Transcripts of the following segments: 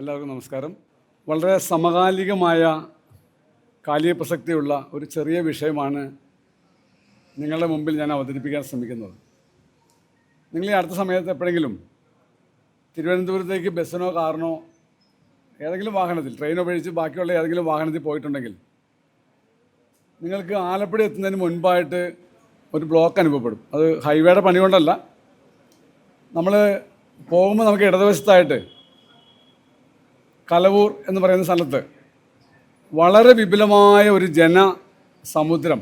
എല്ലാവർക്കും നമസ്കാരം. വളരെ സമകാലികമായ കാലിക പ്രസക്തിയുള്ള ഒരു ചെറിയ വിഷയമാണ് നിങ്ങളുടെ മുമ്പിൽ ഞാൻ അവതരിപ്പിക്കാൻ ശ്രമിക്കുന്നത്. നിങ്ങൾ ഈ അടുത്ത സമയത്ത് എപ്പോഴെങ്കിലും തിരുവനന്തപുരത്തേക്ക് ബസ്സിനോ കാറിനോ ഏതെങ്കിലും വാഹനത്തിൽ, ട്രെയിനോ ഉപയോഗിച്ച് ബാക്കിയുള്ള ഏതെങ്കിലും വാഹനത്തിൽ പോയിട്ടുണ്ടെങ്കിൽ നിങ്ങൾക്ക് ആലപ്പുഴ എത്തുന്നതിന് മുൻപായിട്ട് ഒരു ബ്ലോക്ക് അനുഭവപ്പെടും. അത് ഹൈവേയുടെ പണി കൊണ്ടല്ല, നമ്മൾ പോകുമ്പോൾ നമുക്ക് ഇടതുവശത്തായിട്ട് കലവൂർ എന്ന് പറയുന്ന സ്ഥലത്ത് വളരെ വിപുലമായ ഒരു ജനസമുദ്രം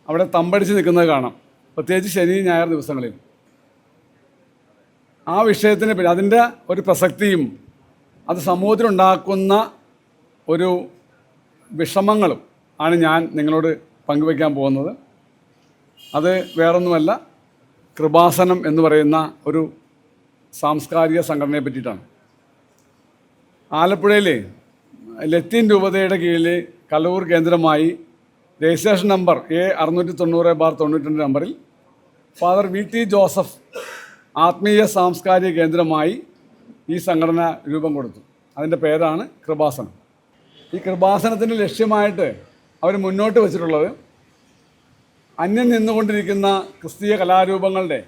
അവിടെ തമ്പടിച്ച് നിൽക്കുന്നത് കാണാം, പ്രത്യേകിച്ച് ശനി ഞായർ ദിവസങ്ങളിൽ. ആ വിഷയത്തിന് പിന്നെ അതിൻ്റെ ഒരു പ്രസക്തിയും അത് സമൂഹത്തിലുണ്ടാക്കുന്ന ഒരു വിഷമങ്ങളും ആണ് ഞാൻ നിങ്ങളോട് പങ്കുവയ്ക്കാൻ പോകുന്നത്. അത് വേറൊന്നുമല്ല, കൃപാസനം എന്ന് പറയുന്ന ഒരു സാംസ്കാരിക സംഘടനയെ പറ്റിയിട്ടാണ്. ആലപ്പുഴയിൽ ലത്തീൻ രൂപതയുടെ കീഴിൽ കലവൂർ കേന്ദ്രമായി രജിസ്ട്രേഷൻ നമ്പർ A690/92 നമ്പറിൽ ഫാദർ VT ജോസഫ് ആത്മീയ സാംസ്കാരിക കേന്ദ്രമായി ഈ സംഘടന രൂപം കൊടുത്തു. അതിൻ്റെ പേരാണ് കൃപാസനം. ഈ കൃപാസനത്തിൻ്റെ ലക്ഷ്യമായിട്ട് അവർ മുന്നോട്ട് വച്ചിട്ടുള്ളത് അന്യം നിന്നുകൊണ്ടിരിക്കുന്ന ക്രിസ്തീയ കലാരൂപങ്ങളുടെ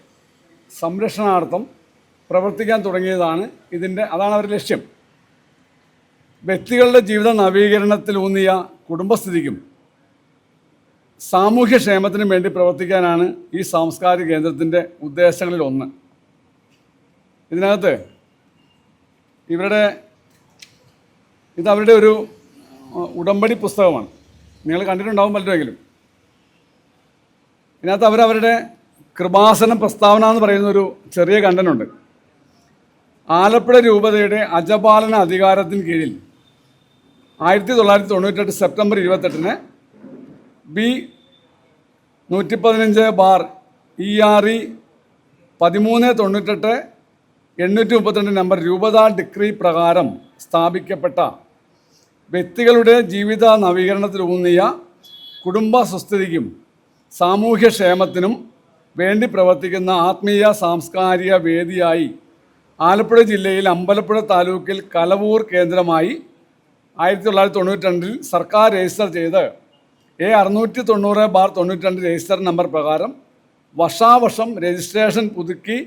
സംരക്ഷണാർത്ഥം പ്രവർത്തിക്കാൻ തുടങ്ങിയതാണ്. അതാണ് അവരുടെ ലക്ഷ്യം. വ്യക്തികളുടെ ജീവിത നവീകരണത്തിലൂന്നിയ കുടുംബസ്ഥിതിക്കും സാമൂഹ്യക്ഷേമത്തിനും വേണ്ടി പ്രവർത്തിക്കാനാണ് ഈ സാംസ്കാരിക കേന്ദ്രത്തിൻ്റെ ഉദ്ദേശങ്ങളിൽ ഒന്ന്. ഇതിനകത്ത് ഇതവരുടെ ഒരു ഉടമ്പടി പുസ്തകമാണ്. നിങ്ങൾ കണ്ടിട്ടുണ്ടാവും പലരുമെങ്കിലും. ഇതിനകത്ത് അവരവരുടെ കൃപാസനം പ്രസ്താവന എന്ന് പറയുന്നൊരു ചെറിയ കണ്ടനുണ്ട്. ആലപ്പുഴ രൂപതയുടെ അജപാലന അധികാരത്തിന് കീഴിൽ 1998 സെപ്റ്റംബർ 28 B115/ERE 1398/832 നമ്പർ രൂപതാ ഡിക്രി പ്രകാരം സ്ഥാപിക്കപ്പെട്ട വ്യക്തികളുടെ ജീവിത നവീകരണത്തിലൂന്നിയ കുടുംബ സുസ്ഥിതിക്കും സാമൂഹ്യക്ഷേമത്തിനും വേണ്ടി പ്രവർത്തിക്കുന്ന ആത്മീയ സാംസ്കാരിക വേദിയായി ആലപ്പുഴ ജില്ലയിൽ അമ്പലപ്പുഴ താലൂക്കിൽ കലവൂർ കേന്ദ്രമായി 1992 സർക്കാർ രജിസ്റ്റർ ചെയ്ത് A690/92 രജിസ്റ്റർ നമ്പർ പ്രകാരം വർഷാവർഷം രജിസ്ട്രേഷൻ പുതുക്കി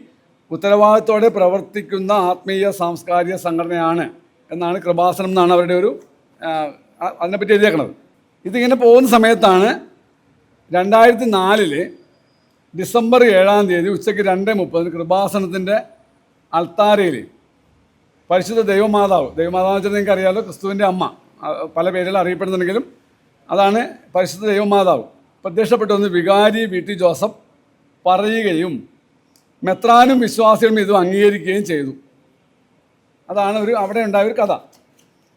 ഉത്തരവാദിത്തോടെ പ്രവർത്തിക്കുന്ന ആത്മീയ സാംസ്കാരിക സംഘടനയാണ് എന്നാണ് കൃപാസനം എന്നാണ് അവരുടെ അതിനെപ്പറ്റി എഴുതിയേക്കുന്നത്. ഇതിങ്ങനെ പോകുന്ന സമയത്താണ് 2004 ഡിസംബർ 7 ഉച്ചയ്ക്ക് 2:30 കൃപാസനത്തിൻ്റെ അൾത്താരയിൽ പരിശുദ്ധ ദൈവമാതാവ് എന്ന് വെച്ചാൽ നിങ്ങൾക്ക് അറിയാമല്ലോ, ക്രിസ്തുവിൻ്റെ അമ്മ, പല പേരിൽ അറിയപ്പെടുന്നുണ്ടെങ്കിലും അതാണ് പരിശുദ്ധ ദൈവമാതാവ് പ്രത്യക്ഷപ്പെട്ടെന്ന് വികാരി VT ജോസഫ് പറയുകയും മെത്രാനും വിശ്വാസികളും ഇത് അംഗീകരിക്കുകയും ചെയ്തു. അതാണ് അവിടെ ഉണ്ടായ ഒരു കഥ.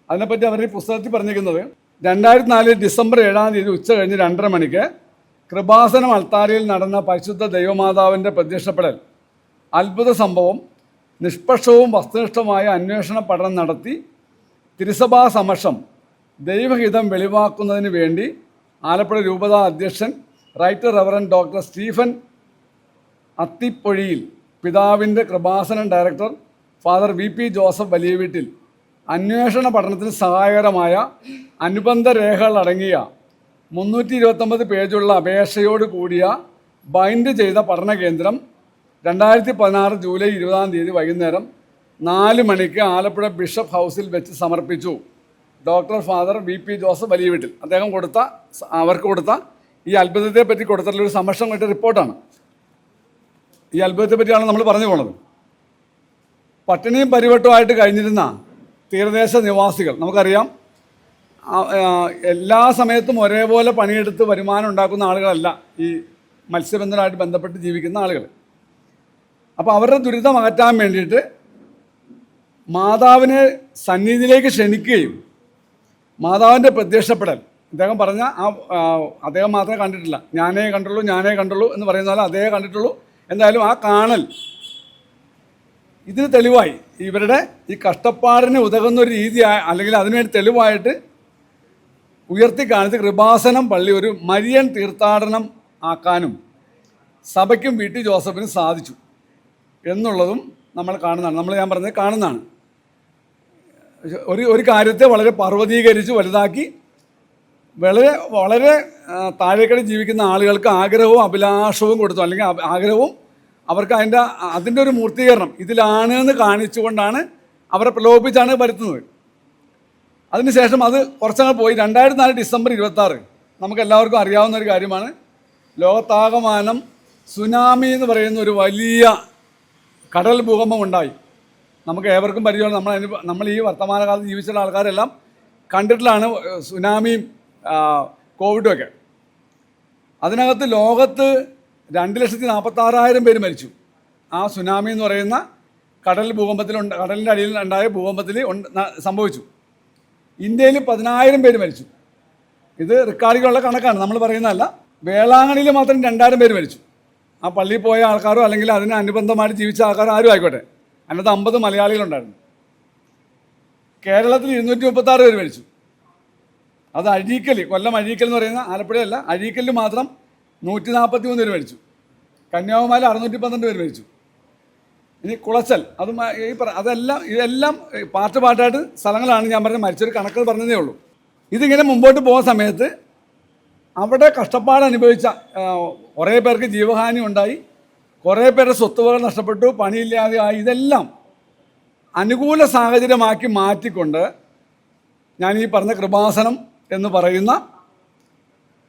അതിനെപ്പറ്റി അവർ ഈ പുസ്തകത്തിൽ പറഞ്ഞിരിക്കുന്നത് 2004 ഡിസംബർ 7 ഉച്ച കഴിഞ്ഞ് 2:30 മണിക്ക് കൃപാസനം അൾത്താരയിൽ നടന്ന പരിശുദ്ധ ദൈവമാതാവിൻ്റെ പ്രത്യക്ഷപ്പെടൽ അത്ഭുത സംഭവം നിഷ്പക്ഷവും വസ്തുനിഷ്ഠമായ അന്വേഷണ പഠനം നടത്തി തിരുസഭാ സമക്ഷം ദൈവഹിതം വെളിവാക്കുന്നതിന് വേണ്ടി ആലപ്പുഴ രൂപതാ അധ്യക്ഷൻ right reverend doctor Stephen Athipozhiyil, പിതാവിൻ്റെ Kripasanam director father VP Joseph Valiyaveettil അന്വേഷണ പഠനത്തിന് സഹായകരമായ അനുബന്ധ രേഖകൾ അടങ്ങിയ 329 പേജുള്ള അപേക്ഷയോട് കൂടിയ ബൈൻഡ് ചെയ്ത പഠന കേന്ദ്രം 2016 ജൂലൈ 20 വൈകുന്നേരം 4 മണിക്ക് ആലപ്പുഴ ബിഷപ്പ് ഹൗസിൽ വെച്ച് സമർപ്പിച്ചു. ഡോക്ടർ ഫാദർ VP ജോസഫ് വലിയ വീട്ടിൽ അദ്ദേഹം അവർക്ക് കൊടുത്ത ഈ അത്ഭുതത്തെ പറ്റി കൊടുത്തിട്ടുള്ളൊരു സമക്ഷം കിട്ടിയ റിപ്പോർട്ടാണ്. ഈ അത്ഭുതത്തെ പറ്റിയാണ് നമ്മൾ പറഞ്ഞു പോകുന്നത്. പട്ടിണിയും പരിവട്ടമായിട്ട് കഴിഞ്ഞിരുന്ന തീരദേശ നിവാസികൾ, നമുക്കറിയാം, എല്ലാ സമയത്തും ഒരേപോലെ പണിയെടുത്ത് വരുമാനം ഉണ്ടാക്കുന്ന ആളുകളല്ല ഈ മത്സ്യബന്ധനമായിട്ട് ബന്ധപ്പെട്ട് ജീവിക്കുന്ന ആളുകൾ. അപ്പോൾ അവരുടെ ദുരിതം അകറ്റാൻ വേണ്ടിയിട്ട് മാതാവിനെ സന്നിധിയിലേക്ക് ക്ഷണിക്കുകയും മാതാവിൻ്റെ പ്രത്യക്ഷപ്പെടൽ അദ്ദേഹം പറഞ്ഞ അദ്ദേഹം മാത്രമേ കണ്ടിട്ടില്ല, ഞാനേ കണ്ടുള്ളൂ എന്ന് പറയുന്ന പോലെ അദ്ദേഹം കണ്ടിട്ടുള്ളൂ. എന്തായാലും ആ കാണൽ ഇതിന് തെളിവായി, ഇവരുടെ ഈ കഷ്ടപ്പാടിന് ഉതകുന്നൊരു രീതിയായി അല്ലെങ്കിൽ അതിനുവേണ്ടി തെളിവായിട്ട് ഉയർത്തി കാണിച്ച് കൃപാസനം പള്ളി ഒരു മരിയൻ തീർത്ഥാടനം ആക്കാനും സഭയ്ക്കും VT ജോസഫിനും സാധിച്ചു എന്നുള്ളതും നമ്മൾ കാണുന്നതാണ്. ഞാൻ പറഞ്ഞത് കാണുന്നതാണ്. ഒരു കാര്യത്തെ വളരെ പർവ്വതീകരിച്ച് വലുതാക്കി വളരെ വളരെ താഴേക്കടി ജീവിക്കുന്ന ആളുകൾക്ക് ആഗ്രഹവും അഭിലാഷവും കൊടുത്തു, അല്ലെങ്കിൽ ആഗ്രഹവും അവർക്ക് അതിൻ്റെ ഒരു മൂർത്തീകരണം ഇതിലാണ് എന്ന് കാണിച്ചുകൊണ്ടാണ് അവരെ പ്രലോഭിപ്പിച്ചാണ് വരുത്തുന്നത്. അതിനുശേഷം അത് കുറച്ചങ്ങ് പോയി. 2004 ഡിസംബർ 26 നമുക്ക് എല്ലാവർക്കും അറിയാവുന്ന ഒരു കാര്യമാണ്. ലോകത്താകമാനം സുനാമി എന്ന് പറയുന്ന ഒരു വലിയ കടൽ ഭൂകമ്പം ഉണ്ടായി. നമുക്ക് ഏവർക്കും പരിചയമാണ്. നമ്മൾ ഈ വർത്തമാനകാലത്ത് ജീവിച്ചിട്ടുള്ള ആൾക്കാരെല്ലാം കണ്ടിട്ടുള്ളതാണ് സുനാമിയും കോവിഡും ഒക്കെ. അതിനകത്ത് ലോകത്ത് 2,46,000 പേര് മരിച്ചു. ആ സുനാമി എന്ന് പറയുന്ന കടലിൻ്റെ അടിയിൽ ഉണ്ടായ ഭൂകമ്പത്തിൽ സംഭവിച്ചു. ഇന്ത്യയിൽ 10,000 പേര് മരിച്ചു. ഇത് റെക്കോർഡിലുള്ള കണക്കാണ്, നമ്മൾ പറയുന്നതല്ല. വേളാങ്കണ്ണിയിൽ മാത്രം 2,000 പേര് മരിച്ചു. ആ പള്ളിയിൽ പോയ ആൾക്കാരോ അല്ലെങ്കിൽ അതിന് അനുബന്ധമായിട്ട് ജീവിച്ച ആൾക്കാരോ ആരും ആയിക്കോട്ടെ. അതിനകത്ത് 50 മലയാളികളുണ്ടായിരുന്നു. കേരളത്തിൽ 236 പേര് മരിച്ചു. അത് അഴീക്കൽ, കൊല്ലം അഴീക്കൽ എന്ന് പറയുന്ന, ആലപ്പുഴയല്ല, അഴീക്കലിൽ മാത്രം 143 പേര് മരിച്ചു. കന്യാകുമാരി 612 പേര് മരിച്ചു. ഇനി കുളച്ചൽ, ഇതെല്ലാം പാർട്ടായിട്ട് സ്ഥലങ്ങളാണ്. ഞാൻ പറഞ്ഞ മരിച്ചൊരു കണക്ക് പറഞ്ഞതേ ഉള്ളൂ. ഇതിങ്ങനെ മുമ്പോട്ട് പോകുന്ന സമയത്ത് അവിടെ കഷ്ടപ്പാട് അനുഭവിച്ച കുറേ പേർക്ക് ജീവഹാനി ഉണ്ടായി, കുറേ പേരുടെ സ്വത്തുവകൾ നഷ്ടപ്പെട്ടു, പണിയില്ലാതെ ആയി. ഇതെല്ലാം അനുകൂല സാഹചര്യമാക്കി മാറ്റിക്കൊണ്ട് ഞാൻ ഈ പറഞ്ഞ കൃപാസനം എന്ന് പറയുന്ന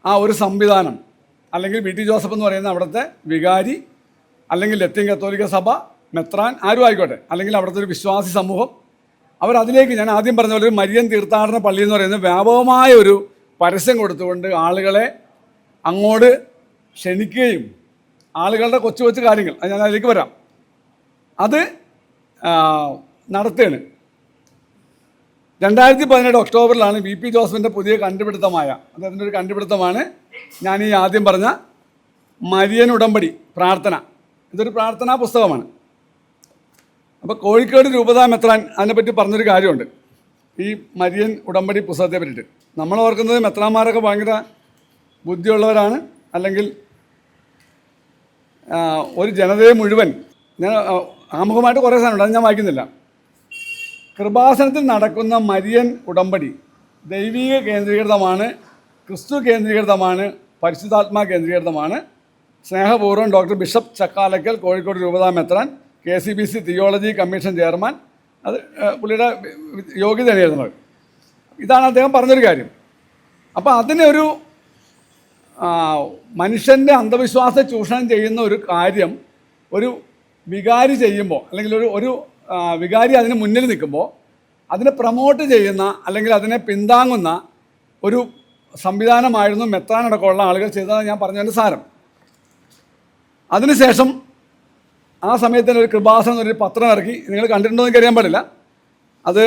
ആ ഒരു സംവിധാനം, അല്ലെങ്കിൽ വി ടി ജോസഫ് എന്ന് പറയുന്ന അവിടുത്തെ വികാരി, അല്ലെങ്കിൽ ലത്തീൻ കത്തോലിക്ക സഭ, മെത്രാൻ, ആരും ആയിക്കോട്ടെ, അല്ലെങ്കിൽ അവിടുത്തെ ഒരു വിശ്വാസി സമൂഹം, അവരതിലേക്ക് ഞാൻ ആദ്യം പറഞ്ഞ പോലെ ഒരു മരിയൻ തീർത്ഥാടന പള്ളി എന്ന് പറയുന്നത് വ്യാപകമായ ഒരു പരസ്യം കൊടുത്തുകൊണ്ട് ആളുകളെ അങ്ങോട്ട് ക്ഷണിക്കുകയും ആളുകളുടെ കൊച്ചു കൊച്ചു കാര്യങ്ങൾ, ഞാൻ അതിലേക്ക് വരാം, അത് നടത്തുകയാണ്. 2017 ഒക്ടോബറിലാണ് വി പി ജോസഫിൻ്റെ പുതിയ കണ്ടുപിടുത്തമായ, അദ്ദേഹത്തിൻ്റെ ഒരു കണ്ടുപിടുത്തമാണ് ഞാൻ ഈ ആദ്യം പറഞ്ഞ മരിയൻ ഉടമ്പടി പ്രാർത്ഥന. ഇതൊരു പ്രാർത്ഥനാ പുസ്തകമാണ്. അപ്പോൾ കോഴിക്കോട് രൂപതാ മെത്രാൻ അതിനെപ്പറ്റി പറഞ്ഞൊരു കാര്യമുണ്ട്, ഈ മരിയൻ ഉടമ്പടി പുസ്തകത്തെ പറ്റിയിട്ട്. നമ്മൾ ഓർക്കുന്നത് മെത്രാന്മാരൊക്കെ ഭയങ്കര ബുദ്ധിയുള്ളവരാണ്, അല്ലെങ്കിൽ ഒരു ജനതയെ മുഴുവൻ, ഞാൻ ആമുഖമായിട്ട് കുറേ സാധനമുണ്ട്, അത് ഞാൻ വായിക്കുന്നില്ല. കൃപാസനത്തിൽ നടക്കുന്ന മരിയൻ ഉടമ്പടി ദൈവിക കേന്ദ്രീകൃതമാണ്, ക്രിസ്തു കേന്ദ്രീകൃതമാണ്, പരിശുദ്ധാത്മാ കേന്ദ്രീകൃതമാണ്. സ്നേഹപൂർവ്വം ഡോക്ടർ ബിഷപ്പ് ചക്കാലക്കൽ, കോഴിക്കോട് രൂപതാ മെത്രാൻ, KCBC തിയോളജി കമ്മീഷൻ ചെയർമാൻ. അത് പുള്ളിയുടെ യോഗ്യതയാണ് എഴുതുന്നത്. ഇതാണ് അദ്ദേഹം പറഞ്ഞൊരു കാര്യം. അപ്പോൾ അതിനൊരു മനുഷ്യൻ്റെ അന്ധവിശ്വാസത്തെ ചൂഷണം ചെയ്യുന്ന ഒരു കാര്യം ഒരു വികാരി ചെയ്യുമ്പോൾ, അല്ലെങ്കിൽ ഒരു വികാരി അതിന് മുന്നിൽ നിൽക്കുമ്പോൾ അതിനെ പ്രൊമോട്ട് ചെയ്യുന്ന അല്ലെങ്കിൽ അതിനെ പിന്താങ്ങുന്ന ഒരു സംവിധാനമായിരുന്നു മെത്രാനടക്കമുള്ള ആളുകൾ ചെയ്തതെന്ന് ഞാൻ പറഞ്ഞതിൻ്റെ സാരം. അതിനുശേഷം ആ സമയത്ത് തന്നെ ഒരു കൃപാസനം എന്നൊരു പത്രം ഇറക്കി. നിങ്ങൾ കണ്ടിട്ടുണ്ടോ എന്ന് എനിക്കറിയാൻ പാടില്ല. അത്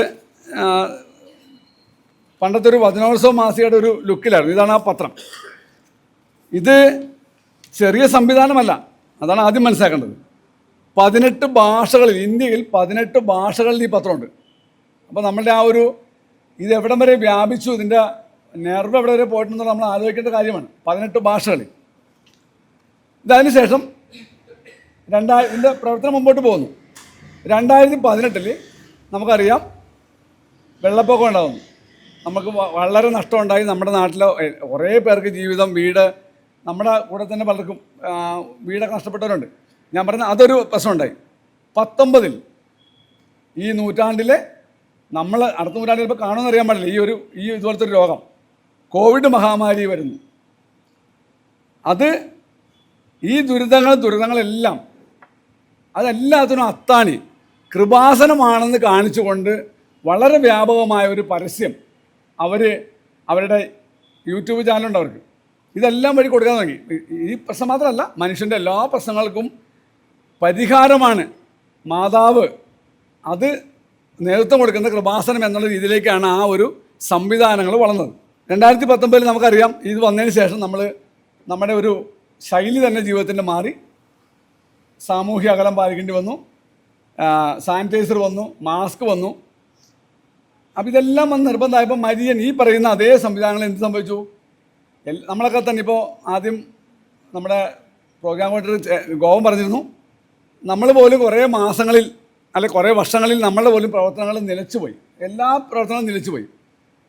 പണ്ടത്തെ ഒരു വചനോത്സവ മാസികയുടെ ഒരു ലുക്കിലായിരുന്നു. ഇതാണ് ആ പത്രം. ഇത് ചെറിയ സംവിധാനമല്ല, അതാണ് ആദ്യം മനസ്സിലാക്കേണ്ടത്. 18 ഭാഷകളിൽ, ഇന്ത്യയിൽ 18 ഭാഷകളിൽ ഈ പത്രമുണ്ട്. അപ്പോൾ നമ്മളുടെ ആ ഒരു ഇത് എവിടം വരെ വ്യാപിച്ചു, ഇതിൻ്റെ നെർവ് എവിടെ വരെ പോയിട്ടുണ്ടെന്ന് നമ്മൾ ആലോചിക്കേണ്ട കാര്യമാണ്. 18 ഭാഷകളിൽ. ഇതതിന് ശേഷം ഇതിൻ്റെ പ്രവർത്തനം മുമ്പോട്ട് പോകുന്നു. 2018 നമുക്കറിയാം വെള്ളപ്പൊക്കം ഉണ്ടാകുന്നു. നമുക്ക് വളരെ നഷ്ടമുണ്ടായി. നമ്മുടെ നാട്ടിൽ കുറേ പേർക്ക് ജീവിതം, വീട്, നമ്മുടെ കൂടെ തന്നെ പലർക്കും വീടൊക്കെ നഷ്ടപ്പെട്ടവരുണ്ട്. ഞാൻ പറഞ്ഞ അതൊരു പ്രശ്നമുണ്ടായി. 19 ഈ നൂറ്റാണ്ടിലെ നമ്മൾ അടുത്ത നൂറ്റാണ്ടിൽ ഇപ്പോൾ കാണുമെന്ന് അറിയാൻ പാടില്ല, ഈ ഇതുപോലത്തെ ഒരു രോഗം, കോവിഡ് മഹാമാരി വരുന്നു. അത് ഈ ദുരിതങ്ങളെല്ലാം അതെല്ലാത്തിനും അത്താണി കൃപാസനമാണെന്ന് കാണിച്ചുകൊണ്ട് വളരെ വ്യാപകമായ ഒരു പരസ്യം അവരുടെ യൂട്യൂബ് ചാനലുണ്ട് അവർക്ക്. ഇതെല്ലാം വഴി കൊടുക്കാൻ തുടങ്ങി. ഈ പ്രശ്നം മാത്രമല്ല, മനുഷ്യൻ്റെ എല്ലാ പ്രശ്നങ്ങൾക്കും പരിഹാരമാണ് മാതാവ്. അത് നേതൃത്വം കൊടുക്കുന്ന കൃപാസനം എന്നുള്ള രീതിയിലേക്കാണ് ആ ഒരു സംവിധാനങ്ങൾ വളർന്നത്. 2019 നമുക്കറിയാം, ഇത് വന്നതിന് ശേഷം നമ്മുടെ ഒരു ശൈലി തന്നെ ജീവിതത്തിൻ്റെ മാറി. സാമൂഹ്യ അകലം പാലിക്കേണ്ടി വന്നു, സാനിറ്റൈസർ വന്നു, മാസ്ക് വന്നു. അപ്പോൾ ഇതെല്ലാം വന്ന് നിർബന്ധമായപ്പോൾ മരിയൻ ഈ പറയുന്ന അതേ സംവിധാനങ്ങൾ എന്ത് സംഭവിച്ചു? നമ്മളൊക്കെ തന്നെ ഇപ്പോൾ ആദ്യം നമ്മുടെ പ്രോഗ്രാം കോർഡിനേറ്റർ ഗോവൻ പറഞ്ഞിരുന്നു, നമ്മൾ പോലും കുറേ മാസങ്ങളിൽ അല്ലെങ്കിൽ കുറേ വർഷങ്ങളിൽ നമ്മളുടെ പോലും പ്രവർത്തനങ്ങൾ നിലച്ചുപോയി. എല്ലാ പ്രവർത്തനവും നിലച്ചുപോയി.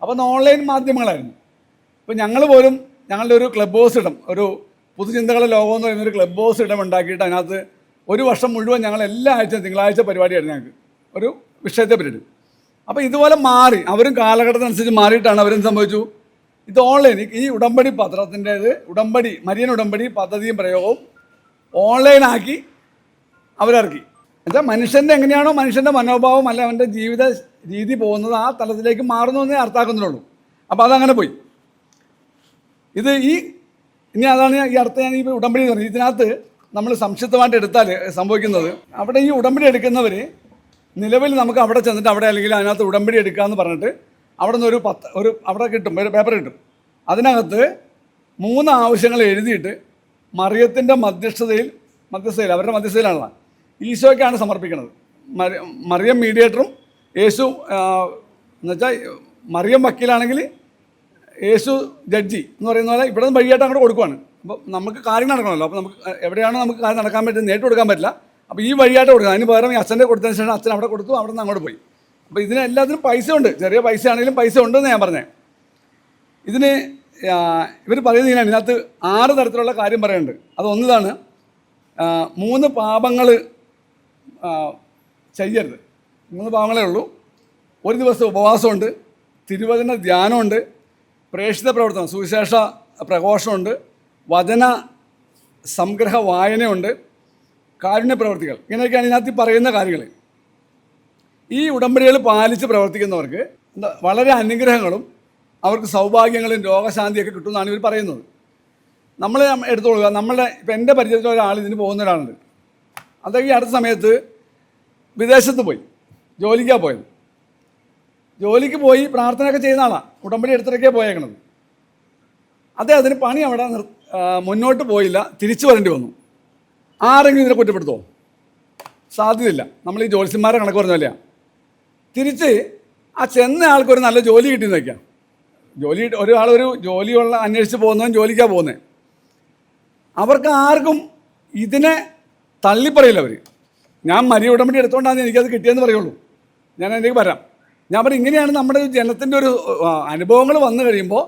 അപ്പോൾ അത് ഓൺലൈൻ മാധ്യമങ്ങളായിരുന്നു. ഇപ്പോൾ ഞങ്ങൾ പോലും ഞങ്ങളുടെ ഒരു ക്ലബ് ഹൗസ് ഇടം, ഒരു പുതുചിന്തകളുടെ ലോകം എന്ന് പറയുന്നൊരു ക്ലബ് ഹൗസ് ഇടം ഉണ്ടാക്കിയിട്ട് അതിനകത്ത് ഒരു വർഷം മുഴുവൻ ഞങ്ങൾ എല്ലാ ആഴ്ചയും തിങ്കളാഴ്ച പരിപാടിയായിരുന്നു ഞങ്ങൾക്ക് ഒരു വിഷയത്തെ പറ്റിയിട്ട്. അപ്പോൾ ഇതുപോലെ മാറി, അവരും കാലഘട്ടത്തിനനുസരിച്ച് മാറിയിട്ടാണ് അവരും സംഭവിച്ചു. ഇത് ഓൺലൈൻ, ഈ ഉടമ്പടി പത്രത്തിൻ്റേത് മരിയൻ ഉടമ്പടി പദ്ധതിയും പ്രയോഗവും ഓൺലൈനാക്കി അവരിറക്കി. എന്നുവെച്ചാൽ മനുഷ്യൻ്റെ എങ്ങനെയാണോ മനുഷ്യൻ്റെ മനോഭാവം അല്ല അവൻ്റെ ജീവിത രീതി പോകുന്നത് ആ തലത്തിലേക്ക് മാറുന്നു എന്നേ അർത്ഥാക്കുന്നുള്ളൂ. അപ്പോൾ അതങ്ങനെ പോയി. ഇനി അതാണ് ഈ അർത്ഥം ഞാൻ ഈ ഉടമ്പടി എന്ന് പറഞ്ഞത്. ഇതിനകത്ത് നമ്മൾ സംക്ഷിപ്തമായിട്ട് എടുത്താൽ സംഭവിക്കുന്നത്, അവിടെ ഈ ഉടമ്പടി എടുക്കുന്നവർ നിലവിൽ നമുക്ക് അവിടെ ചെന്നിട്ട് അവിടെ അല്ലെങ്കിൽ അതിനകത്ത് ഉടമ്പടി എടുക്കാമെന്ന് പറഞ്ഞിട്ട് അവിടെ നിന്ന് അവിടെ കിട്ടും, ഒരു പേപ്പർ കിട്ടും. അതിനകത്ത് 3 ആവശ്യങ്ങൾ എഴുതിയിട്ട് മറിയത്തിൻ്റെ മധ്യസ്ഥതയിൽ അവരുടെ മധ്യസ്ഥതയിലാണല്ലോ ഈശോയ്ക്കാണ് സമർപ്പിക്കുന്നത്. മറിയം മീഡിയേറ്ററും യേശു എന്നുവെച്ചാൽ മറിയം വക്കീലാണെങ്കിൽ യേശു ജഡ്ജി എന്ന് പറയുന്ന പോലെ ഇവിടെ നിന്ന് വഴിയായിട്ട് അങ്ങോട്ട് കൊടുക്കുവാണ്. അപ്പോൾ നമുക്ക് കാര്യം നടക്കണമല്ലോ. അപ്പോൾ നമുക്ക് എവിടെയാണോ നമുക്ക് കാര്യം നടക്കാൻ പറ്റുന്നത് നേരിട്ട് കൊടുക്കാൻ പറ്റില്ല. അപ്പോൾ ഈ വഴിയായിട്ട് കൊടുക്കുക. അതിന് പകരം ഈ അച്ഛൻ്റെ കൊടുത്തതിന് ശേഷം അച്ഛൻ അവിടെ കൊടുത്തു, അവിടെ നിന്ന് അങ്ങോട്ട് പോയി. അപ്പോൾ ഇതിന് എല്ലാത്തിനും പൈസ ഉണ്ട്, ചെറിയ പൈസ ആണെങ്കിലും പൈസ ഉണ്ടെന്ന് ഞാൻ പറഞ്ഞത്. ഇതിന് ഇവർ പറയുന്നത് ഇങ്ങനെയാണ്, ഇതിനകത്ത് 6 തരത്തിലുള്ള കാര്യം പറയുന്നുണ്ട്. അതൊന്നിതാണ് 3 പാപങ്ങൾ ചെയ്യരുത്. 3 പാപങ്ങളേ ഉള്ളൂ. ഒരു ദിവസം ഉപവാസമുണ്ട്, തിരുവചന ധ്യാനമുണ്ട്, പ്രേക്ഷിത പ്രവർത്തനം സുവിശേഷ പ്രഘോഷമുണ്ട്, വചന സംഗ്രഹ വായനയുണ്ട്, കാരുണ്യ പ്രവർത്തികൾ. ഇങ്ങനെയൊക്കെയാണ് ഇതിനകത്ത് പറയുന്ന കാര്യങ്ങൾ. ഈ ഉടമ്പടികൾ പാലിച്ച് പ്രവർത്തിക്കുന്നവർക്ക് വളരെ അനുഗ്രഹങ്ങളും അവർക്ക് സൗഭാഗ്യങ്ങളും രോഗശാന്തിയൊക്കെ കിട്ടുമെന്നാണ് ഇവർ പറയുന്നത്. നമ്മൾ എടുത്തോളുക, ഇപ്പം എൻ്റെ പരിചയത്തിൽ ഒരാൾ ഇതിന് പോകുന്ന ഒരാളുണ്ട്. അതൊക്കെ ഈ അടുത്ത സമയത്ത് വിദേശത്ത് പോയി ജോലിക്കാണ് പോയത്. ജോലിക്ക് പോയി പ്രാർത്ഥനയൊക്കെ ചെയ്യുന്ന ആളാണ്, ഉടമ്പടി എടുത്തിട്ടൊക്കെയാണ് പോയേക്കണത്. അതിന് പണി അവിടെ മുന്നോട്ട് പോയില്ല, തിരിച്ചു വരേണ്ടി വന്നു. ആരെങ്കിലും ഇതിനെ കുറ്റപ്പെടുത്തുമോ? സാധ്യതയില്ല. നമ്മൾ ഈ ജോലിസ്യന്മാരെ കണക്ക് പറഞ്ഞ തിരിച്ച് ആ ചെന്ന ആൾക്കൊരു നല്ല ജോലി കിട്ടിയെന്ന് വയ്ക്കാം. ഒരു ജോലിയുള്ള അന്വേഷിച്ച് പോകുന്നവൻ ജോലിക്കാണ് പോകുന്നത്. അവർക്ക് ആർക്കും ഇതിനെ തള്ളിപ്പറയില്ല. ഞാൻ മരിയ ഉടമ്പടി എടുത്തുകൊണ്ടാണ് എനിക്കത് കിട്ടിയെന്ന് പറയുള്ളൂ. ഞാൻ അതിലേക്ക് വരാം. ഞാൻ പറയും, ഇങ്ങനെയാണ് നമ്മുടെ ജനത്തിൻ്റെ ഒരു അനുഭവങ്ങൾ വന്നു കഴിയുമ്പോൾ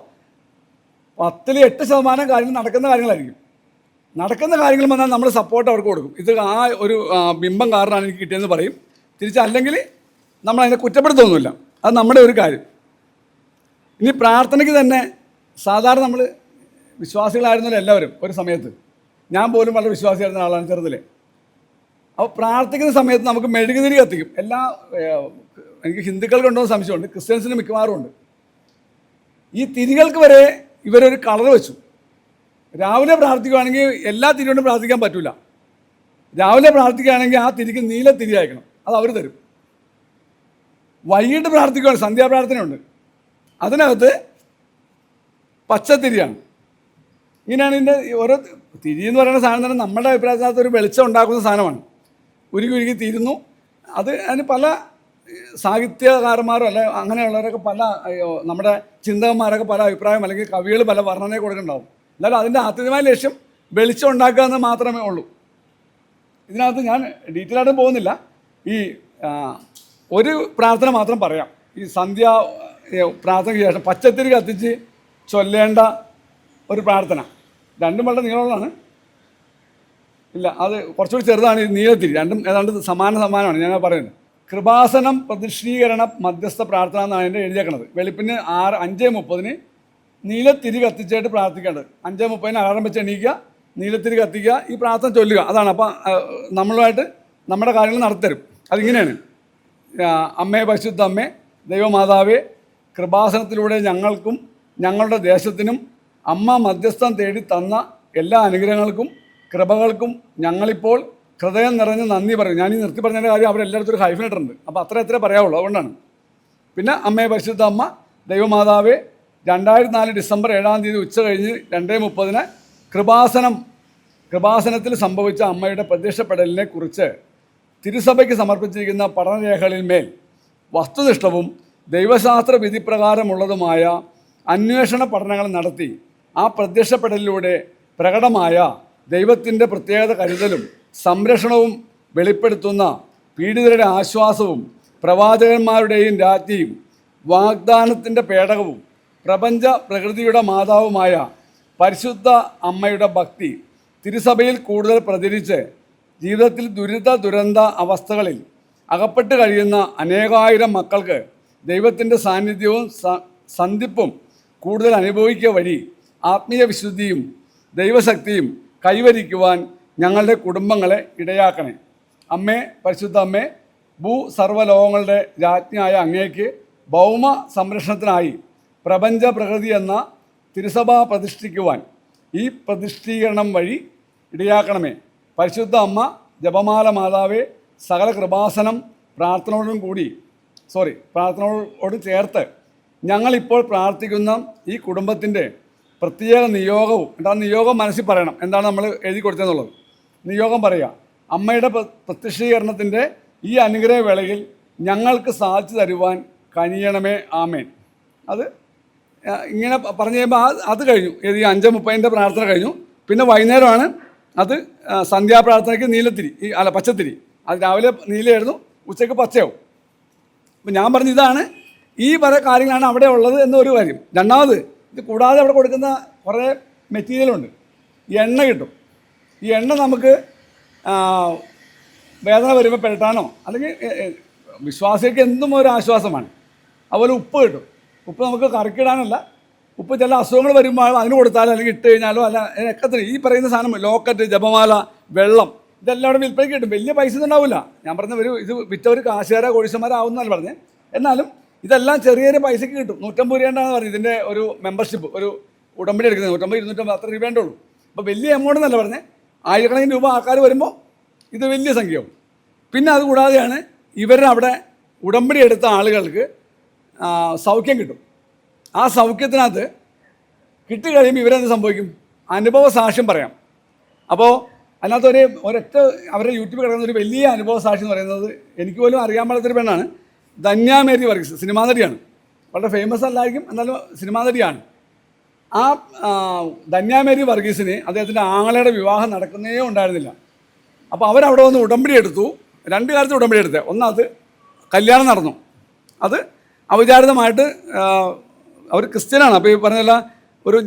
10-ൽ 8% കാര്യങ്ങൾ നടക്കുന്ന കാര്യങ്ങളായിരിക്കും. നടക്കുന്ന കാര്യങ്ങൾ വന്നാൽ നമ്മൾ സപ്പോർട്ട് അവർക്ക് കൊടുക്കും. ഇത് ആ ഒരു ബിംബം കാരണമാണ് എനിക്ക് കിട്ടിയെന്ന് പറയും. തിരിച്ചല്ലെങ്കിൽ നമ്മളതിനെ കുറ്റപ്പെടുത്തൊന്നുമില്ല. അത് നമ്മുടെ ഒരു കാര്യം. ഇനി പ്രാർത്ഥനയ്ക്ക് തന്നെ സാധാരണ നമ്മൾ വിശ്വാസികളായിരുന്നല്ലോ എല്ലാവരും ഒരു സമയത്ത്. ഞാൻ പോലും വളരെ വിശ്വാസിയായിരുന്ന ആളാണ് ചെറുതിലെ. അപ്പോൾ പ്രാർത്ഥിക്കുന്ന സമയത്ത് നമുക്ക് മെഴുകുതിരി കത്തിക്കും. എനിക്ക് ഹിന്ദുക്കൾക്കുണ്ടോ എന്ന് സംശയമുണ്ട്, ക്രിസ്ത്യൻസിന് മിക്കവാറും ഉണ്ട്. ഈ തിരികൾക്ക് വരെ ഇവരൊരു കളർ വെച്ചു. രാവിലെ പ്രാർത്ഥിക്കുകയാണെങ്കിൽ എല്ലാ തിരി കൊണ്ടും പ്രാർത്ഥിക്കാൻ പറ്റില്ല. രാവിലെ പ്രാർത്ഥിക്കുകയാണെങ്കിൽ ആ തിരിക്ക് നീല തിരി അയക്കണം, അത് അവർ തരും. വൈകിട്ട് പ്രാർത്ഥിക്കുകയാണ്, സന്ധ്യാപ്രാർത്ഥനയുണ്ട്, അതിനകത്ത് പച്ചത്തിരിയാണ്. ഇങ്ങനെയാണ് ഇതിൻ്റെ ഓരോ തിരി എന്ന് പറയുന്ന സാധനം തന്നെ നമ്മുടെ അഭിപ്രായത്തിനകത്ത് ഒരു വെളിച്ചം ഉണ്ടാക്കുന്ന സാധനമാണ്. ഉരുകി തീരുന്നു. അതിന് പല സാഹിത്യകാരന്മാരോ അല്ലെ അങ്ങനെയുള്ളവരൊക്കെ നമ്മുടെ ചിന്തകന്മാരൊക്കെ പല അഭിപ്രായം അല്ലെങ്കിൽ കവികൾ പല വർണ്ണനയെ കൊടുക്കുന്നുണ്ടാവും. എന്നാലും അതിൻ്റെ ആത്യന്തികമായ ലക്ഷ്യം വെളിച്ചം ഉണ്ടാക്കുക എന്ന് മാത്രമേ ഉള്ളൂ. ഇതിനകത്ത് ഞാൻ ഡീറ്റെയിൽ ആയിട്ട് പോകുന്നില്ല. ഈ ഒരു പ്രാർത്ഥന മാത്രം പറയാം. ഈ പ്രാർത്ഥനയ്ക്ക് ശേഷം പച്ചത്തിരി കത്തിച്ച് ചൊല്ലേണ്ട ഒരു പ്രാർത്ഥന. 2 വളരെ നീളമുള്ളതാണ്. ഇല്ല, അത് കുറച്ചുകൂടി ചെറുതാണ്. ഈ നീലത്തിരി രണ്ടും ഏതാണ്ട് സമാനമാണ് ഞാൻ പറയുന്നത്. കൃപാസനം പ്രതിഷ്ഠീകരണ മധ്യസ്ഥ പ്രാർത്ഥന എന്നാണ് എൻ്റെ എഴുതിയേക്കണത്. വെളുപ്പിന് 5:30 നീലത്തിരി കത്തിച്ചായിട്ട് പ്രാർത്ഥിക്കേണ്ടത്. 5:30 അലാറം വെച്ച് എണീക്കുക, നീലത്തിരി കത്തിക്കുക, ഈ പ്രാർത്ഥന ചൊല്ലുക. അതാണ്. അപ്പം നമ്മളുമായിട്ട് നമ്മുടെ കാര്യങ്ങൾ നടത്തരും. അതിങ്ങനെയാണ്: അമ്മേ, പരിശുദ്ധ അമ്മേ, ദൈവമാതാവേ, കൃപാസനത്തിലൂടെ ഞങ്ങൾക്കും ഞങ്ങളുടെ ദേശത്തിനും അമ്മ മധ്യസ്ഥം തേടി തന്ന എല്ലാ അനുഗ്രഹങ്ങൾക്കും കൃപകൾക്കും ഞങ്ങളിപ്പോൾ ഹൃദയം നിറഞ്ഞ് നന്ദി പറയും. ഞാൻ ഈ നിർത്തി പറഞ്ഞതിൻ്റെ കാര്യം അവരെല്ലായിടത്തും ഒരു ഹൈഫിനിട്ടുണ്ട്. അപ്പോൾ അത്രേ പറയാവുള്ളൂ, അതുകൊണ്ടാണ്. പിന്നെ അമ്മേ, പരിശുദ്ധ അമ്മ, ദൈവമാതാവേ, 2004 ഡിസംബർ 7 ഉച്ച കഴിഞ്ഞ് 2:30 കൃപാസനത്തിൽ സംഭവിച്ച അമ്മയുടെ പ്രത്യക്ഷപ്പെടലിനെ കുറിച്ച് തിരുസഭയ്ക്ക് സമർപ്പിച്ചിരിക്കുന്ന പഠനരേഖകളിന്മേൽ വസ്തുനിഷ്ഠവും ദൈവശാസ്ത്ര വിധിപ്രകാരമുള്ളതുമായ അന്വേഷണ പഠനങ്ങൾ നടത്തി ആ പ്രത്യക്ഷപ്പെടലിലൂടെ പ്രകടമായ ദൈവത്തിൻ്റെ പ്രത്യേകത കരുതലും സംരക്ഷണവും വെളിപ്പെടുത്തുന്ന പീഡിതരുടെ ആശ്വാസവും പ്രവാചകന്മാരുടെയും രാജ്ഞിയും വാഗ്ദാനത്തിൻ്റെ പേടകവും പ്രപഞ്ച പ്രകൃതിയുടെ മാതാവുമായ പരിശുദ്ധ അമ്മയുടെ ഭക്തി തിരുസഭയിൽ കൂടുതൽ പ്രചരിച്ച് ജീവിതത്തിൽ ദുരന്ത അവസ്ഥകളിൽ അകപ്പെട്ട് കഴിയുന്ന അനേകായിരം മക്കൾക്ക് ദൈവത്തിൻ്റെ സാന്നിധ്യവും സന്ധിപ്പും കൂടുതൽ അനുഭവിക്കുക വഴി ആത്മീയ വിശുദ്ധിയും ദൈവശക്തിയും കൈവരിക്കുവാൻ ഞങ്ങളുടെ കുടുംബങ്ങളെ ഇടയാക്കണേ. അമ്മേ, പരിശുദ്ധ അമ്മേ, സർവ്വലോകങ്ങളുടെ രാജ്ഞിയായ അങ്ങേക്ക് ഭൗമ സംരക്ഷണത്തിനായി പ്രപഞ്ച പ്രകൃതി എന്ന തിരുസഭ പ്രതിഷ്ഠിക്കുവാൻ ഈ പ്രതിഷ്ഠീകരണം വഴി ഇടയാക്കണമേ. പരിശുദ്ധ അമ്മ, ജപമാല മാതാവേ, സകല കൃപാസനം പ്രാർത്ഥനയോട് ചേർത്ത് ഞങ്ങളിപ്പോൾ പ്രാർത്ഥിക്കുന്ന ഈ കുടുംബത്തിൻ്റെ പ്രത്യേക നിയോഗവും, നിയോഗം മനസ്സിൽ പറയണം, എന്താണ് നമ്മൾ എഴുതി കൊടുത്തതെന്നുള്ളത്. നിയോഗം പറയുക: അമ്മയുടെ പ്രത്യക്ഷീകരണത്തിൻ്റെ ഈ അനുഗ്രഹ വേളയിൽ ഞങ്ങൾക്ക് സാധിച്ചു തരുവാൻ കനിയണമേ. ആമേൻ. അത് ഇങ്ങനെ പറഞ്ഞു കഴിയുമ്പോൾ അത് കഴിഞ്ഞു. ഈ 5:30 പ്രാർത്ഥന കഴിഞ്ഞു. പിന്നെ വൈകുന്നേരമാണ് അത് സന്ധ്യാപ്രാർത്ഥനയ്ക്ക് പച്ചത്തിരി. അത് രാവിലെ നീലയായിരുന്നു, ഉച്ചയ്ക്ക് പച്ചയാവും. അപ്പം ഞാൻ പറഞ്ഞു, ഇതാണ് ഈ പല കാര്യങ്ങളാണ് അവിടെ ഉള്ളത് എന്നൊരു കാര്യം. രണ്ടാമത്, ഇത് കൂടാതെ അവിടെ കൊടുക്കുന്ന കുറേ മെറ്റീരിയലുണ്ട്. എണ്ണ കിട്ടും. ഈ എണ്ണ നമുക്ക് വേദന വരുമ്പോൾ പെരട്ടാനോ അല്ലെങ്കിൽ വിശ്വാസിക്ക് എന്തും ഒരു ആശ്വാസമാണ്. അതുപോലെ ഉപ്പ് കിട്ടും. ഉപ്പ് നമുക്ക് കറിക്കിടാനല്ല, ഉപ്പ് ചില അസുഖങ്ങൾ വരുമ്പോൾ അതിന് കൊടുത്താലോ അല്ലെങ്കിൽ ഇട്ട് കഴിഞ്ഞാലോ അല്ല എക്കത്തിന് ഈ പറയുന്ന സാധനം ലോക്കറ്റ്, ജപമാല, വെള്ളം, ഇതെല്ലാം അവിടെ വിൽപ്പനയ്ക്ക് കിട്ടും. വലിയ പൈസ ഒന്നും ഉണ്ടാവില്ല. ഞാൻ പറഞ്ഞ ഇത് വിറ്റവർ കാശുകാരോ കോടീശ്വരന്മാരാവുന്നല്ല പറഞ്ഞത്. എന്നാലും ഇതെല്ലാം ചെറിയൊരു പൈസയ്ക്ക് കിട്ടും. 150 രൂപയാണ് പറഞ്ഞത് ഇതിൻ്റെ ഒരു മെമ്പർഷിപ്പ്, ഒരു ഉടമ്പടി എടുക്കുന്നത്. 150, 250 അത്ര രൂപേണ്ടേ ഉള്ളൂ. അപ്പോൾ വലിയ എമൗണ്ട് എന്നല്ല പറഞ്ഞത്. ആയിരക്കണക്കിന് രൂപ ആൾക്കാർ വരുമ്പോൾ ഇത് വലിയ സംഖ്യയാവും. പിന്നെ അതുകൂടാതെയാണ് ഇവരുടെ അവിടെ ഉടമ്പടി എടുത്ത ആളുകൾക്ക് സൗഖ്യം കിട്ടും. ആ സൗഖ്യത്തിനകത്ത് കിട്ടിക്കഴിയുമ്പോൾ ഇവരെന്ത് സംഭവിക്കും? അനുഭവ സാക്ഷ്യം പറയാം. അപ്പോൾ അതിനകത്ത് ഒരൊറ്റ അവരുടെ യൂട്യൂബിൽ കിടക്കുന്ന ഒരു വലിയ അനുഭവ സാക്ഷ്യം എന്ന് പറയുന്നത്, എനിക്ക് പോലും അറിയാൻ പാടാത്തൊരു പെണ്ണാണ്. ധന്യ മേരി വർഗീസ്, സിനിമാ നടിയാണ്. വളരെ ഫേമസ് അല്ലായിരിക്കും, എന്നാലും സിനിമാ നടിയാണ്. ആ ധന്യ മേരി വർഗീസിന് അദ്ദേഹത്തിൻ്റെ ആങ്ങളയുടെ വിവാഹം നടക്കുന്നേ ഉണ്ടായിരുന്നില്ല. അപ്പോൾ അവരവിടെ വന്ന് ഉടമ്പടി എടുത്തു. 2 കാര്യത്തിൽ ഉടമ്പടി എടുത്തത്. ഒന്നത് കല്യാണം നടന്നു. അത് അവിചാരിതമായിട്ട് അവർ ക്രിസ്ത്യനാണ്. അപ്പോൾ ഈ പറഞ്ഞല്ല, ഒരു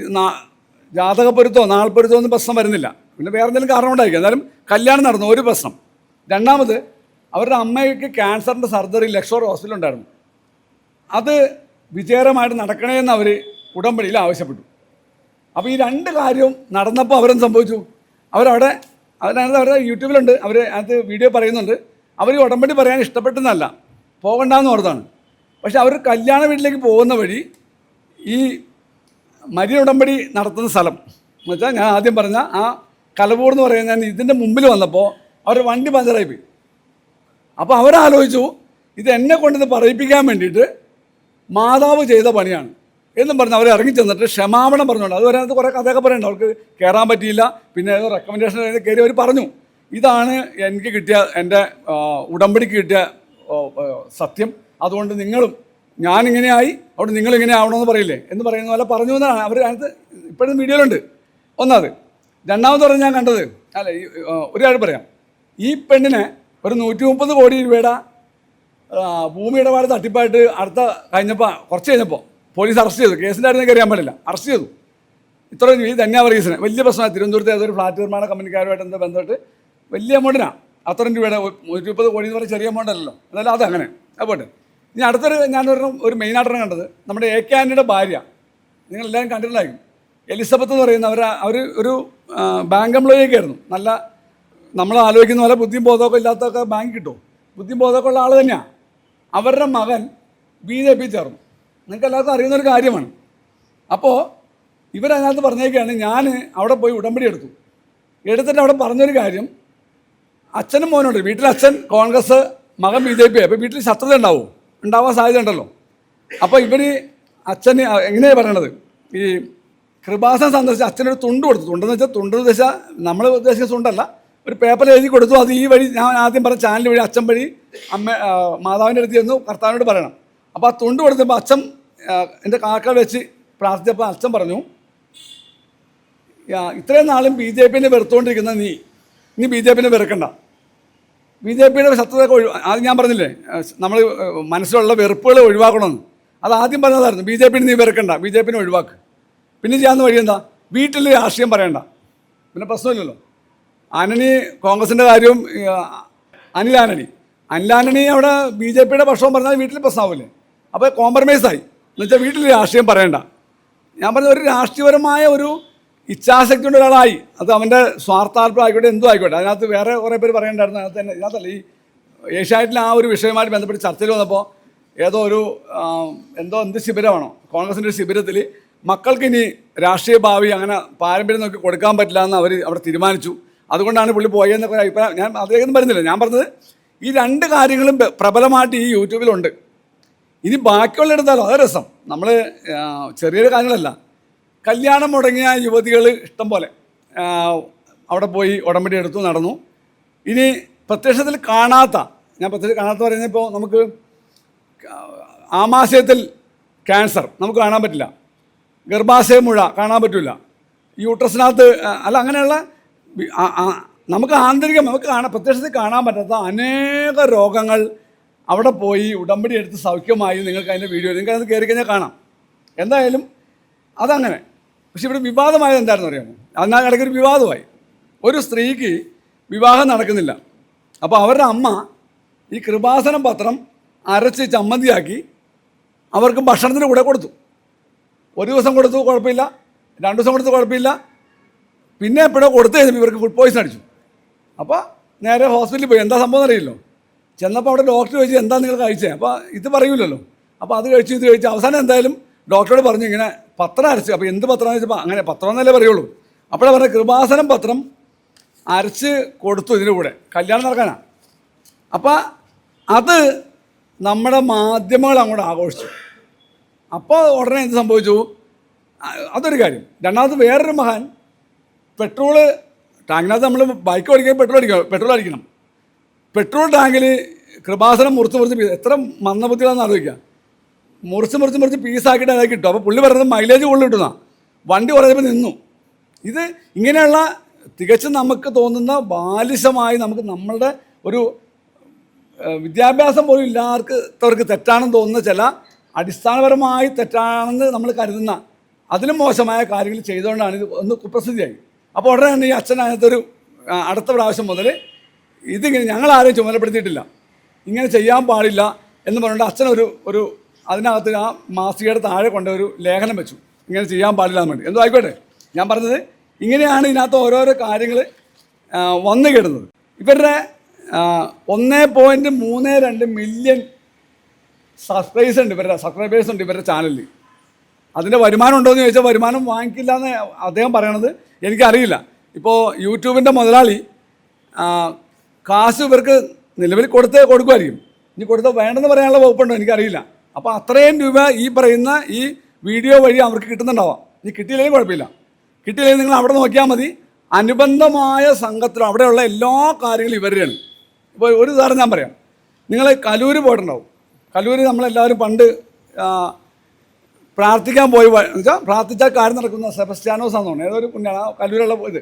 ജാതകപ്പൊരുത്തോ നാൾപ്പൊരുത്തോ ഒന്നും പ്രശ്നം വരുന്നില്ല. പിന്നെ വേറെ എന്തെങ്കിലും കാരണം ഉണ്ടായിരിക്കും. എന്നാലും കല്യാണം നടന്നു, ഒരു പ്രശ്നം. രണ്ടാമത്, അവരുടെ അമ്മയ്ക്ക് ക്യാൻസറിൻ്റെ സർജറി ലക്ഷോർ ഹോസ്പിറ്റലുണ്ടായിരുന്നു. അത് വിജയകരമായിട്ട് നടക്കണേന്ന് അവർ ഉടമ്പടിയിൽ ആവശ്യപ്പെട്ടു. അപ്പോൾ ഈ 2 കാര്യവും നടന്നപ്പോൾ അവരെന്ത് സംഭവിച്ചു? അവരവിടെ അതിനകത്ത് അവരുടെ യൂട്യൂബിലുണ്ട്, അവർ അതിനകത്ത് വീഡിയോ പറയുന്നുണ്ട്. അവർ ഉടമ്പടി പറയാൻ ഇഷ്ടപ്പെട്ടെന്നല്ല, പോകണ്ടെന്ന് ഓർത്താണ്. പക്ഷെ അവർ കല്യാണ വീട്ടിലേക്ക് പോകുന്ന വഴി ഈ മരിയ ഉടമ്പടി നടത്തുന്ന സ്ഥലം എന്ന് വെച്ചാൽ, ഞാൻ ആദ്യം പറഞ്ഞ ആ കലവൂർ എന്ന് പറയുന്ന ഇതിൻ്റെ മുമ്പിൽ വന്നപ്പോൾ അവർ വണ്ടി പഞ്ചറായി പോയി. അപ്പോൾ അവരാലോചിച്ചു, ഇത് എന്നെ കൊണ്ടിത് പറയിപ്പിക്കാൻ വേണ്ടിയിട്ട് മാതാവ് ചെയ്ത പണിയാണ് എന്നും പറഞ്ഞ് അവർ ഇറങ്ങി ചെന്നിട്ട് ക്ഷമാപണം പറഞ്ഞുകൊണ്ട്, അത് വരാനത്ത് കുറേ കഥയൊക്കെ പറയുന്നുണ്ട്. അവർക്ക് കയറാൻ പറ്റിയില്ല. പിന്നെ ഏതോ റെക്കമെൻഡേഷൻ കയറി അവർ പറഞ്ഞു, ഇതാണ് എനിക്ക് കിട്ടിയ, എൻ്റെ ഉടമ്പടിക്ക് കിട്ടിയ സത്യം. അതുകൊണ്ട് നിങ്ങളും ഞാനിങ്ങനെയായി, അവിടെ നിങ്ങളിങ്ങനെ ആവണമെന്ന് പറയില്ലേ എന്ന് പറയുന്ന പോലെ പറഞ്ഞു എന്നാണ് അവർ അതിനകത്ത് ഇപ്പോഴും വീഡിയോയിലുണ്ട്. ഒന്നത്. രണ്ടാമത് പറഞ്ഞ് ഞാൻ കണ്ടത്, അല്ല ഒരു കാര്യം പറയാം, ഈ പെണ്ണിനെ ഒരു 130 കോടി രൂപയുടെ ഭൂമി ഇടപാട് തട്ടിപ്പായിട്ട് കുറച്ച് കഴിഞ്ഞപ്പോൾ പോലീസ് അറസ്റ്റ് ചെയ്തു. കേസിൻ്റെ ആയിരുന്നെങ്കിൽ അറിയാൻ പാടില്ല, അറസ്റ്റ് ചെയ്തു. ഇത്രയും ഈ ധന്യ വർഗീസിന് വലിയ പ്രശ്നമാണ്. തിരുവനന്തപുരത്തെ ഏതൊരു ഫ്ലാറ്റ് നിർമ്മാണ കമ്പനിക്കാരുമായിട്ട് എന്താ ബന്ധപ്പെട്ട് വലിയ എമൗണ്ടിനാണ്. അത്രയും രൂപയുടെ 130 കോടി എന്ന് പറഞ്ഞാൽ ചെറിയ എമൗണ്ട് അല്ലല്ലോ. എന്നാലും അതങ്ങനെ അതുപോട്ടെ. ഇനി ഞാനൊരു മെയിനായിട്ടാണ് കണ്ടത്, നമ്മുടെ AK ആൻ്റണിയുടെ ഭാര്യ, നിങ്ങളെല്ലാവരും കണ്ടിട്ടുണ്ടായിരിക്കും, എലിസബത്ത് എന്ന് പറയുന്ന അവർ ഒരു ബാങ്ക് എംപ്ലോയിയൊക്കെ ആയിരുന്നു. നല്ല നമ്മൾ ആലോചിക്കുന്ന പോലെ ബുദ്ധിയും ബോധമൊക്കെ ഇല്ലാത്തൊക്കെ ബാങ്ക് കിട്ടും. ബുദ്ധിയും ബോധമൊക്കെ ഉള്ള ആൾ തന്നെയാണ്. അവരുടെ മകൻ BJP ചേർന്നു. നിങ്ങൾക്ക് എല്ലാവർക്കും അറിയുന്നൊരു കാര്യമാണ്. അപ്പോൾ ഇവരതിനകത്ത് പറഞ്ഞേക്കാണ്, ഞാൻ അവിടെ പോയി ഉടമ്പടി എടുത്തിട്ട് അവിടെ പറഞ്ഞൊരു കാര്യം, അച്ഛനും മോനുണ്ട്. വീട്ടിൽ അച്ഛൻ കോൺഗ്രസ്, മകൻ BJP. അപ്പോൾ വീട്ടിൽ ശത്രുത ഉണ്ടാവാൻ സാധ്യത ഉണ്ടല്ലോ. അപ്പോൾ അച്ഛന് എങ്ങനെയാണ് പറയണത്, ഈ കൃപാസനം സന്ദർശിച്ച് അച്ഛനൊരു തുണ്ട് കൊടുത്തു. തുണ്ടെന്ന് വെച്ചാൽ നമ്മൾ ഉദ്ദേശിക്കുന്ന തുണ്ടല്ല, ഒരു പേപ്പറിൽ എഴുതി കൊടുത്തു. അത് ഈ വഴി, ഞാൻ ആദ്യം പറഞ്ഞ ചാനൽ വഴി അച്ഛൻ വഴി മാതാവിൻ്റെ അടുത്ത് ചെന്നു കർത്താവിനോട് പറയണം. അപ്പോൾ ആ തുണ്ട് കൊടുത്തപ്പോൾ അച്ഛൻ എൻ്റെ കാക്കൾ വെച്ച് പ്രാർത്ഥിച്ചപ്പോൾ അച്ഛൻ പറഞ്ഞു, ഇത്രയും നാളും BJP വെറുത്തുകൊണ്ടിരിക്കുന്ന നീ BJP വെറുക്കണ്ട. BJPയുടെ ശത്രുതയൊക്കെ ആദ്യം ഞാൻ പറഞ്ഞില്ലേ, നമ്മൾ മനസ്സിലുള്ള വെറുപ്പുകൾ ഒഴിവാക്കണമെന്ന്. അത് ആദ്യം പറഞ്ഞതായിരുന്നു. BJP നീ വെറുക്കണ്ട, BJP ഒഴിവാക്ക്. പിന്നെ ചെയ്യാവുന്ന വഴി എന്താ? വീട്ടിൽ രാഷ്ട്രീയം പറയണ്ട, പിന്നെ പ്രശ്നമില്ലല്ലോ. ആന്റണി കോൺഗ്രസിൻ്റെ കാര്യവും അനിൽ ആന്റണി അവിടെ BJPയുടെ പക്ഷവും പറഞ്ഞാൽ വീട്ടിൽ പ്രശ്നമാവില്ലേ? അപ്പോൾ കോംപ്രമൈസായി എന്നുവെച്ചാൽ വീട്ടിൽ രാഷ്ട്രീയം പറയണ്ട. ഞാൻ പറഞ്ഞ ഒരു രാഷ്ട്രീയപരമായ ഒരു ഇച്ഛാശക്തിയുള്ള ഒരാളായി. അത് അവൻ്റെ സ്വാർത്ഥാല്പം ആയിക്കോട്ടെ, എന്തോ ആയിക്കോട്ടെ. അതിനകത്ത് വേറെ കുറേ പേര് പറയേണ്ടായിരുന്നു. അതിനകത്ത് തന്നെ ഇതിനകത്തല്ല, ഈ ഏഷ്യാനെറ്റിൽ ആ ഒരു വിഷയവുമായിട്ട് ബന്ധപ്പെട്ട് ചർച്ചയിൽ വന്നപ്പോൾ ഏതോ ഒരു എന്ത് ശിബിരമാണോ, കോൺഗ്രസിൻ്റെ ഒരു ശിബിരത്തിൽ മക്കൾക്ക് ഇനി രാഷ്ട്രീയ ഭാവി അങ്ങനെ പാരമ്പര്യം നോക്കി കൊടുക്കാൻ പറ്റില്ല എന്ന് അവർ അവിടെ തീരുമാനിച്ചു. അതുകൊണ്ടാണ് പുള്ളി പോയെന്നൊക്കെ ഒരു അഭിപ്രായം. ഞാൻ അദ്ദേഹം പറഞ്ഞില്ല, ഞാൻ പറഞ്ഞത് ഈ രണ്ട് കാര്യങ്ങളും പ്രബലമായിട്ട് ഈ യൂട്യൂബിലുണ്ട്. ഇനി ബാക്കിയുള്ള എടുത്താലോ അത് രസം. നമ്മൾ ചെറിയൊരു കാര്യങ്ങളല്ല, കല്യാണം മുടങ്ങിയ യുവതികൾ ഇഷ്ടം പോലെ അവിടെ പോയി ഉടമ്പടി എടുത്തു നടന്നു. ഇനി പ്രത്യക്ഷത്തിൽ കാണാത്ത, ഞാൻ പ്രത്യക്ഷത്തിൽ കാണാത്ത പറയുന്നത്, ഇപ്പോൾ നമുക്ക് ആമാശയത്തിൽ ക്യാൻസർ നമുക്ക് കാണാൻ പറ്റില്ല, ഗർഭാശയ മുഴ കാണാൻ പറ്റില്ല, യൂട്രസിനകത്ത് അല്ല, അങ്ങനെയുള്ള നമുക്ക് ആന്തരികം നമുക്ക് പ്രത്യക്ഷത്തിൽ കാണാൻ പറ്റാത്ത അനേക രോഗങ്ങൾ അവിടെ പോയി ഉടമ്പടി എടുത്ത് സൗഖ്യമായി. നിങ്ങൾക്ക് അതിൻ്റെ വീഡിയോ നിങ്ങൾക്ക് അത് കയറി കഴിഞ്ഞാൽ കാണാം. എന്തായാലും അതങ്ങനെ. പക്ഷെ ഇവിടെ വിവാദമായത് എന്തായിരുന്നു അറിയാമോ? അതിനകത്തൊരു വിവാദമായി. ഒരു സ്ത്രീക്ക് വിവാഹം നടക്കുന്നില്ല. അപ്പോൾ അവരുടെ അമ്മ ഈ കൃപാസനം പത്രം അരച്ച് ചമ്മന്തിയാക്കി അവർക്ക് ഭക്ഷണത്തിന് കൂടെ കൊടുത്തു. ഒരു ദിവസം കൊടുത്തു, കുഴപ്പമില്ല. 2 ദിവസം കൊടുത്തു, കുഴപ്പമില്ല. പിന്നെ എപ്പോഴോ കൊടുത്തു കഴിഞ്ഞപ്പോൾ ഇവർക്ക് ഫുഡ് പോയിസൺ അടിച്ചു. അപ്പോൾ നേരെ ഹോസ്പിറ്റലിൽ പോയി. എന്താ സംഭവം അറിയില്ലോ. ചെന്നപ്പോൾ അവിടെ ഡോക്ടർ ചോദിച്ചു, എന്താ നിങ്ങൾ കഴിച്ചത്? അപ്പോൾ ഇത് പറയൂലല്ലോ. അപ്പോൾ അത് കഴിച്ചു, ഇത് കഴിച്ചു. അവസാനം എന്തായാലും ഡോക്ടറോട് പറഞ്ഞു ഇങ്ങനെ പത്രം അരച്ച്. അപ്പോൾ എന്ത് പത്രം വെച്ചപ്പോൾ അങ്ങനെ പത്രം എന്നല്ലേ പറയുള്ളൂ. അപ്പോഴാണ് പറഞ്ഞത് കൃപാസനം പത്രം അരച്ച് കൊടുത്തു ഇതിൻ്റെ കൂടെ, കല്യാണം നടക്കാനാണ്. അപ്പോൾ അത് നമ്മുടെ മാധ്യമങ്ങൾ അങ്ങോട്ട് ആഘോഷിച്ചു. അപ്പോൾ ഉടനെ എന്ത് സംഭവിച്ചു? അതൊരു കാര്യം. രണ്ടാമത് വേറൊരു മഹാൻ പെട്രോള് ടാങ്കിനകത്ത്, നമ്മൾ ബൈക്ക് ഓടിക്കാൻ പെട്രോൾ അടിക്കണം. പെട്രോൾ ടാങ്കിൽ കൃപാസനം മുറിച്ച് എത്ര മന്ദബുദ്ധികളാണെന്ന് ആലോചിക്കുക. മുറിച്ച് പീസാക്കിയിട്ട് അതാക്കി കിട്ടും. അപ്പോൾ പുള്ളി പറയുന്നത് മൈലേജ് കൂടുതൽ കിട്ടുന്ന വണ്ടി കുറച്ചപ്പോൾ നിന്നു. ഇത് ഇങ്ങനെയുള്ള തികച്ചും നമുക്ക് തോന്നുന്ന ബാലിശമായി നമുക്ക് നമ്മളുടെ ഒരു വിദ്യാഭ്യാസം പോലും ഇല്ലാത്തവർക്ക് തെറ്റാണെന്ന് തോന്നുന്ന ചില അടിസ്ഥാനപരമായി തെറ്റാണെന്ന് നമ്മൾ കരുതുന്ന അതിലും മോശമായ കാര്യങ്ങൾ ചെയ്തുകൊണ്ടാണ് ഇത് ഒന്ന് കുപ്രസിദ്ധിയായി. അപ്പോൾ ഉടനെ തന്നെ ഈ അച്ഛൻ അതിനകത്തൊരു അടുത്ത പ്രാവശ്യം മുതൽ ഇതിങ്ങനെ ഞങ്ങളാരെയും ചുമതലപ്പെടുത്തിയിട്ടില്ല, ഇങ്ങനെ ചെയ്യാൻ പാടില്ല എന്ന് പറഞ്ഞിട്ട് അച്ഛൻ ഒരു അതിനകത്ത് ആ മാസികയുടെ താഴെ കൊണ്ട് ഒരു ലേഖനം വെച്ചു, ഇങ്ങനെ ചെയ്യാൻ പാടില്ല എന്ന് വേണ്ടി. എന്തോ ആയിക്കോട്ടെ, ഞാൻ പറഞ്ഞത് ഇങ്ങനെയാണ് ഇതിനകത്ത് ഓരോരോ കാര്യങ്ങൾ വന്നു കിടുന്നത്. ഇവരുടെ 1.32 മില്യൺ സബ്സ്ക്രൈബേഴ്സ് ഉണ്ട് ഇവരുടെ ചാനലിൽ. അതിൻ്റെ വരുമാനം ഉണ്ടോ എന്ന് ചോദിച്ചാൽ വരുമാനം വാങ്ങിക്കില്ല എന്ന് അദ്ദേഹം പറയണത് എനിക്കറിയില്ല. ഇപ്പോൾ യൂട്യൂബിൻ്റെ മുതലാളി കാശ് ഇവർക്ക് നിലവിൽ കൊടുക്കുമായിരിക്കും. ഇനി കൊടുത്താൽ വേണ്ടെന്ന് പറയാനുള്ള വകുപ്പുണ്ടോ എനിക്കറിയില്ല. അപ്പോൾ അത്രയും രൂപ ഈ പറയുന്ന ഈ വീഡിയോ വഴി അവർക്ക് കിട്ടുന്നുണ്ടാവാം. ഇനി കിട്ടിയില്ലെങ്കിൽ കുഴപ്പമില്ല. കിട്ടിയില്ലെങ്കിൽ നിങ്ങൾ അവിടെ നോക്കിയാൽ മതി. അനുബന്ധമായ സംഘത്തിൽ അവിടെയുള്ള എല്ലാ കാര്യങ്ങളും ഇവരുടെയാണ്. ഇപ്പോൾ ഒരു ഉദാഹരണം ഞാൻ പറയാം. നിങ്ങൾ കലൂർ പോയിട്ടുണ്ടാവും. കലൂർ നമ്മളെല്ലാവരും പണ്ട് പ്രാർത്ഥിക്കാൻ പോയി വെച്ചാൽ പ്രാർത്ഥിച്ചാൽ കാര്യം നടക്കുന്ന സെബസ്ത്യാനോസ് ആണെന്ന് തോന്നുന്നു, ഏതൊരു പുണ്യാണ് ആ കലൂരുള്ള ഇത്.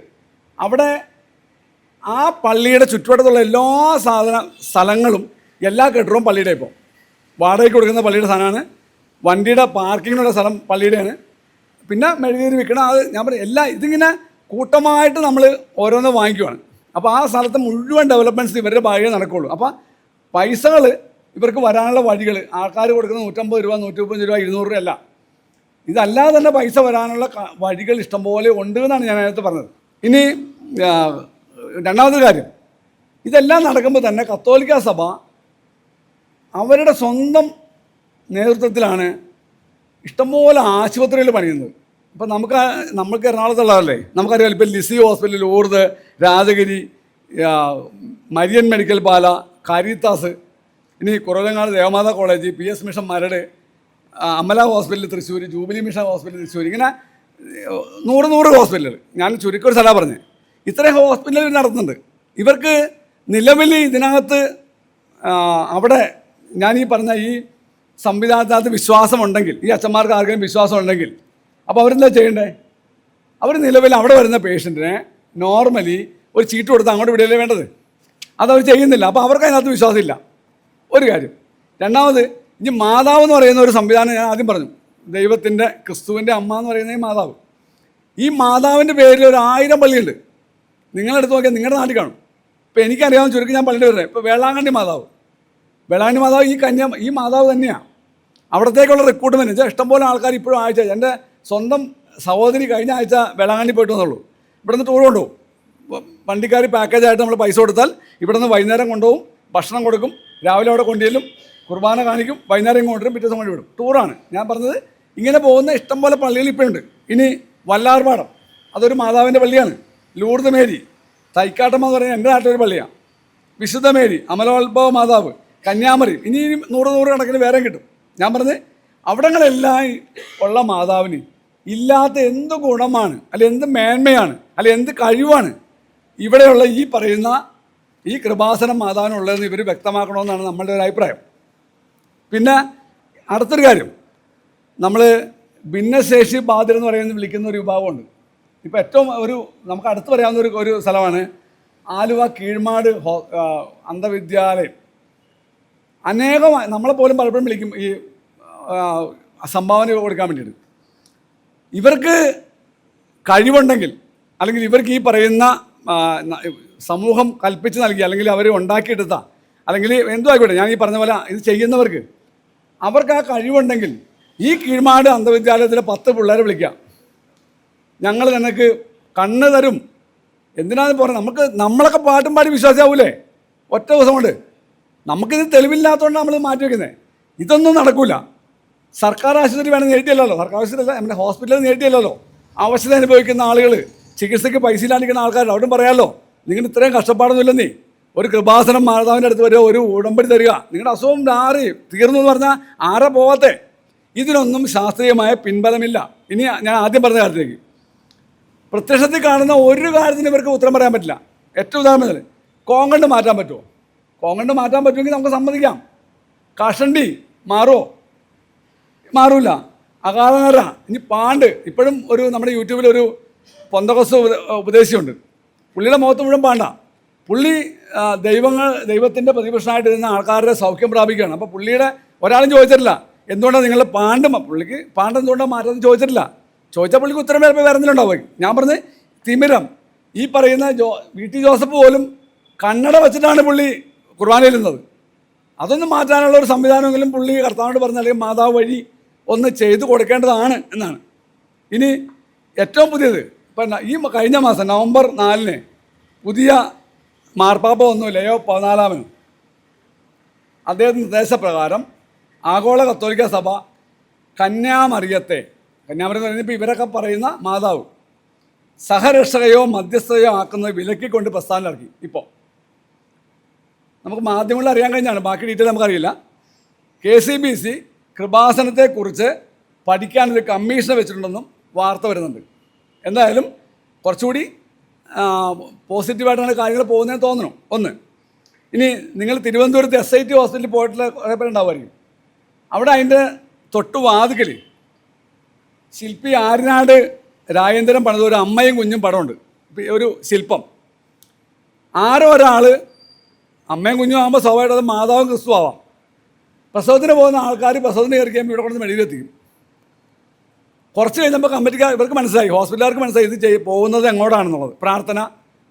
അവിടെ ആ പള്ളിയുടെ ചുറ്റുവട്ടത്തുള്ള എല്ലാ സ്ഥലങ്ങളും എല്ലാ കെട്ടിടവും പള്ളിയുടെ. ഇപ്പോൾ വാടകയ്ക്ക് കൊടുക്കുന്ന പള്ളിയുടെ സ്ഥലമാണ്. വണ്ടിയുടെ പാർക്കിങ്ങിനുള്ള സ്ഥലം പള്ളിയുടെയാണ്. പിന്നെ മെഴുകുതിരി വിൽക്കണം. അത് ഞാൻ പറയും ഇതിങ്ങനെ കൂട്ടമായിട്ട് നമ്മൾ ഓരോന്ന് വാങ്ങിക്കുവാണ്. അപ്പോൾ ആ സ്ഥലത്ത് മുഴുവൻ ഡെവലപ്മെൻറ്റ്സ് ഇവരുടെ ഭാഗമേ നടക്കുകയുള്ളൂ. അപ്പോൾ പൈസകൾ ഇവർക്ക് വരാനുള്ള വഴികൾ, ആൾക്കാർ കൊടുക്കുന്ന 150 രൂപ 130 രൂപ 200 രൂപ അല്ല, ഇതല്ലാതെ തന്നെ പൈസ വരാനുള്ള വഴികൾ ഇഷ്ടംപോലെ ഉണ്ട് എന്നാണ് ഞാൻ അതിനകത്ത് പറഞ്ഞത്. ഇനി രണ്ടാമതൊരു കാര്യം, ഇതെല്ലാം നടക്കുമ്പോൾ തന്നെ കത്തോലിക്ക സഭ അവരുടെ സ്വന്തം നേതൃത്വത്തിലാണ് ഇഷ്ടംപോലെ ആശുപത്രികൾ പണിയുന്നത്. ഇപ്പം നമുക്ക് എറണാകുളത്തുള്ളതല്ലേ, നമുക്കറിയാം. ഇപ്പോൾ Lisie hospital, Lourdes, Rajagiri, Marian medical Pala, Caritas, ഇനി Kuravilangad Devamatha college, PS mission Maradu, Amala hospital Thrissur, jubilee mission hospital Thrissur, ഇങ്ങനെ 100 ഹോസ്പിറ്റലുകൾ. ഞാൻ ചുരുക്കൊരു സ്ഥലമാണ് പറഞ്ഞത്. ഇത്രയും ഹോസ്പിറ്റലുകൾ നടത്തുന്നുണ്ട്. ഇവർക്ക് നിലവിൽ ഇതിനകത്ത് അവിടെ ഞാൻ ഈ പറഞ്ഞ ഈ സംവിധാനത്തിനകത്ത് വിശ്വാസമുണ്ടെങ്കിൽ, ഈ അച്ഛന്മാർക്ക് ആർക്കെങ്കിലും വിശ്വാസം ഉണ്ടെങ്കിൽ, അപ്പോൾ അവരെന്താ ചെയ്യേണ്ടത്? അവർ നിലവിൽ അവിടെ വരുന്ന പേഷ്യൻറ്റിനെ നോർമലി ഒരു ചീട്ട് കൊടുത്ത് അങ്ങോട്ട് വിടുകയല്ലേ വേണ്ടത്. അതവർ ചെയ്യുന്നില്ല. അപ്പോൾ അവർക്ക് അതിനകത്ത് വിശ്വാസമില്ല, ഒരു കാര്യം. രണ്ടാമത്, ഇനി മാതാവ് എന്ന് പറയുന്ന ഒരു സംവിധാനം ഞാൻ ആദ്യം പറഞ്ഞു, ദൈവത്തിൻ്റെ ക്രിസ്തുവിൻ്റെ അമ്മ എന്ന് പറയുന്ന ഈ മാതാവ്. ഈ മാതാവിൻ്റെ പേരിൽ 1000 പള്ളിയുണ്ട്. നിങ്ങളെടുത്ത് നോക്കിയാൽ നിങ്ങളുടെ നാട്ടിൽ കാണും. ഇപ്പോൾ എനിക്കറിയാവുന്ന ചുരുക്കി ഞാൻ പള്ളിയുടെ വരുന്നത്, ഇപ്പോൾ വേളാങ്കണ്ണി മാതാവ് ഈ മാതാവ് തന്നെയാണ്. അവിടത്തേക്കുള്ള റിക്രൂട്ട്മെൻറ്റ് വെച്ചാൽ ഇഷ്ടംപോലെ ആൾക്കാർ ഇപ്പോഴും ആഴ്ച, എൻ്റെ സ്വന്തം സഹോദരി കഴിഞ്ഞ ആഴ്ച വേളാങ്കണ്ണി പോയിട്ട് വന്നുള്ളൂ. ഇവിടെ നിന്ന് ടൂർ കൊണ്ടുപോകും. വണ്ടിക്കാർ പാക്കേജായിട്ട് നമ്മൾ പൈസ കൊടുത്താൽ ഇവിടെ നിന്ന് വൈകുന്നേരം കൊണ്ടുപോകും, ഭക്ഷണം കൊടുക്കും, രാവിലെ അവിടെ കൊണ്ടുചെല്ലും, കുർബാന കാണിക്കും, വൈകുന്നേരം കൊണ്ടുവരും, പിറ്റേ ദിവസം കൊണ്ട് വിടും. ടൂറാണ് ഞാൻ പറഞ്ഞത്. ഇങ്ങനെ പോകുന്ന ഇഷ്ടംപോലെ പള്ളികൾ ഇപ്പോഴുണ്ട്. ഇനി വല്ലാർപാടം, അതൊരു മാതാവിൻ്റെ പള്ളിയാണ്. ലൂർദ് മേരി, തൈക്കാട്ടമ്മ എന്ന് പറയുന്നത് എൻ്റെ നാട്ടിലൊരു പള്ളിയാണ്. വിശുദ്ധ മേരി, അമലോത്ഭവ മാതാവ്, കന്യാകുമാരി, ഇനി 100 കണക്കിന് വേറെ കിട്ടും. ഞാൻ പറഞ്ഞത് അവിടങ്ങളെല്ലാം ഉള്ള മാതാവിന് ഇല്ലാത്ത എന്ത് ഗുണമാണ്, അല്ലെ എന്ത് മേന്മയാണ്, അല്ലെ എന്ത് കഴിവാണ് ഇവിടെയുള്ള ഈ പറയുന്ന ഈ കൃപാസനം മാതാവിനുള്ളതെന്ന് ഇവർ വ്യക്തമാക്കണമെന്നാണ് നമ്മളുടെ ഒരു അഭിപ്രായം. പിന്നെ അടുത്തൊരു കാര്യം, നമ്മൾ ഭിന്നശേഷി ബാധിതരെന്ന് പറയുന്നത് വിളിക്കുന്ന ഒരു വിഭാഗമുണ്ട്. ഇപ്പോൾ ഏറ്റവും നമുക്ക് അടുത്ത് പറയാവുന്ന ഒരു സ്ഥലമാണ് ആലുവ കീഴ്മാട് അന്ധവിദ്യാലയം. അനേകമായി നമ്മളെപ്പോലും പലപ്പോഴും വിളിക്കും ഈ സംഭാവന കൊടുക്കാൻ വേണ്ടിയിട്ട്. ഇവർക്ക് കഴിവുണ്ടെങ്കിൽ, അല്ലെങ്കിൽ ഇവർക്ക് ഈ പറയുന്ന സമൂഹം കൽപ്പിച്ച് നൽകി, അല്ലെങ്കിൽ അവർ ഉണ്ടാക്കിയെടുത്ത, അല്ലെങ്കിൽ എന്തോ ആയിക്കോട്ടെ, ഞാൻ ഈ പറഞ്ഞ പോലെ ഇത് ചെയ്യുന്നവർക്ക് അവർക്ക് ആ കഴിവുണ്ടെങ്കിൽ ഈ കീഴ്മാട് അന്ധവിദ്യാലയത്തിലെ 10 പിള്ളേരെ വിളിക്കാം, ഞങ്ങൾ നിനക്ക് കണ്ണ് തരും. എന്തിനാണെന്ന് പറഞ്ഞാൽ നമ്മളൊക്കെ പാട്ടും പാടി വിശ്വാസമാവൂലേ ഒറ്റ ദിവസം കൊണ്ട്? നമുക്കിത് തെളിവില്ലാത്തതുകൊണ്ട് നമ്മൾ മാറ്റി വയ്ക്കുന്നത്. ഇതൊന്നും നടക്കില്ല. സർക്കാർ ആശുപത്രി വേണം നേടിയല്ലോ, സർക്കാർ ആശുപത്രി അല്ല, നമ്മുടെ ഹോസ്പിറ്റലിൽ നേടിയല്ലോ. അവശത അനുഭവിക്കുന്ന ആളുകൾ, ചികിത്സയ്ക്ക് പൈസ ഇല്ലാണ്ടിരിക്കുന്ന ആൾക്കാർ, അവിടും പറയാമല്ലോ, നിങ്ങൾ ഇത്രയും കഷ്ടപ്പാടൊന്നുമില്ലെന്നേ, ഒരു കൃപാസനം മാതാവിൻ്റെ അടുത്ത് വരിക, ഒരു ഉടമ്പടി തരിക, നിങ്ങളുടെ അസുഖം തീർന്നു എന്ന് പറഞ്ഞാൽ ആരെ പോവാത്തെ. ഇതിനൊന്നും ശാസ്ത്രീയമായ പിൻബലമില്ല. ഇനി ഞാൻ ആദ്യം പറഞ്ഞ കാര്യത്തിലേക്ക്, പ്രത്യക്ഷത്തിൽ കാണുന്ന ഒരു കാര്യത്തിന് ഇവർക്ക് ഉത്തരം പറയാൻ പറ്റില്ല. ഏറ്റവും ഉദാഹരണത്തിന് കോങ്കണ്ട് മാറ്റാൻ പറ്റുമോ? കോങ്കണ്ട് മാറ്റാൻ പറ്റുമെങ്കിൽ നമുക്ക് സമ്മതിക്കാം. കഷണ്ടി മാറൂല. അകാലനര, ഇനി പാണ്ട്, ഇപ്പോഴും നമ്മുടെ യൂട്യൂബിൽ പൊന്തകോസ് ഉപദേശിയുണ്ട്. പുള്ളിയുടെ മുഖത്ത് മുഴുവൻ പാണ്ട. പുള്ളി ദൈവത്തിൻ്റെ പ്രതിപക്ഷമായിട്ടിരുന്ന ആൾക്കാരുടെ സൗഖ്യം പ്രാപിക്കുകയാണ്. അപ്പോൾ പുള്ളിയുടെ ഒരാളും ചോദിച്ചിട്ടില്ല എന്തുകൊണ്ടാണ് നിങ്ങളുടെ പുള്ളിക്ക് പാണ്ട് എന്തുകൊണ്ടാണ് മാറ്റാൻ ചോദിച്ചിട്ടില്ല. ചോദിച്ചാൽ പുള്ളിക്ക് ഉത്തരം ചിലപ്പോൾ വരുന്നില്ലുണ്ടാവും. ഞാൻ പറഞ്ഞ് തിമിരം, ഈ പറയുന്ന VT ജോസഫ് പോലും കണ്ണട വെച്ചിട്ടാണ് പുള്ളി കുർബാന ചെല്ലുന്നത്. അതൊന്നും മാറ്റാനുള്ള ഒരു സംവിധാനമെങ്കിലും പുള്ളി കർത്താവിനോട് പറഞ്ഞ, അല്ലെങ്കിൽ മാതാവ് വഴി ഒന്ന് ചെയ്തു കൊടുക്കേണ്ടതാണ് എന്നാണ്. ഇനി ഏറ്റവും പുതിയത്, ഇപ്പം ഈ കഴിഞ്ഞ മാസം നവംബർ 4 പുതിയ മാർപ്പാപ്പ വന്നു, ലയോ 14. അദ്ദേഹത്തിൻ്റെ നിർദ്ദേശപ്രകാരം ആഗോള കത്തോലിക്ക സഭ കന്യാമറിയത്തെ എന്ന് പറയുന്നത് ഇപ്പോൾ ഇവരൊക്കെ പറയുന്ന മാതാവ് സഹരക്ഷകയോ മധ്യസ്ഥയോ ആക്കുന്നത് വിലക്കിക്കൊണ്ട് പ്രസ്ഥാനം ഇറക്കി. ഇപ്പോൾ നമുക്ക് മാധ്യമങ്ങളിൽ അറിയാൻ കഴിഞ്ഞാണ്, ബാക്കി ഡീറ്റെയിൽ നമുക്കറിയില്ല. KCBC കൃപാസനത്തെക്കുറിച്ച് പഠിക്കാനൊരു കമ്മീഷനെ വെച്ചിട്ടുണ്ടെന്നും വാർത്ത വരുന്നുണ്ട്. എന്തായാലും കുറച്ചുകൂടി പോസിറ്റീവായിട്ടാണ് കാര്യങ്ങൾ പോകുന്നതെന്ന് തോന്നുന്നു. ഒന്ന്, ഇനി നിങ്ങൾ തിരുവനന്തപുരത്ത് SIT ഹോസ്പിറ്റലിൽ പോയിട്ടുള്ള കുറേ പേരുണ്ടാവുമായിരിക്കും. അവിടെ അതിൻ്റെ തൊട്ടുവാതിക്കൽ ശില്പി ആര്യനാട് രാജേന്ദ്രൻ പണിത ഒരു അമ്മയും കുഞ്ഞും പടമുണ്ട്, ഒരു ശില്പം. ആരോ ഒരാൾ, അമ്മയും കുഞ്ഞും ആകുമ്പോൾ സ്വാഭാവികമായിട്ട് അത് മാതാവും ക്രിസ്തു ആവാം. പ്രസവത്തിന് പോകുന്ന ആൾക്കാർ പ്രസവത്തിന് കയറി കഴിയുമ്പോൾ ഇവിടെ കൊണ്ട് മെഴുകിലെത്തിക്കും. കുറച്ച് കഴിഞ്ഞപ്പോൾ ഇവർക്ക് മനസ്സിലായി, ഹോസ്പിറ്റലുകാർക്ക് മനസ്സിലായി ഇത് പോകുന്നത് എങ്ങോട്ടാണെന്നുള്ളത്. പ്രാർത്ഥന,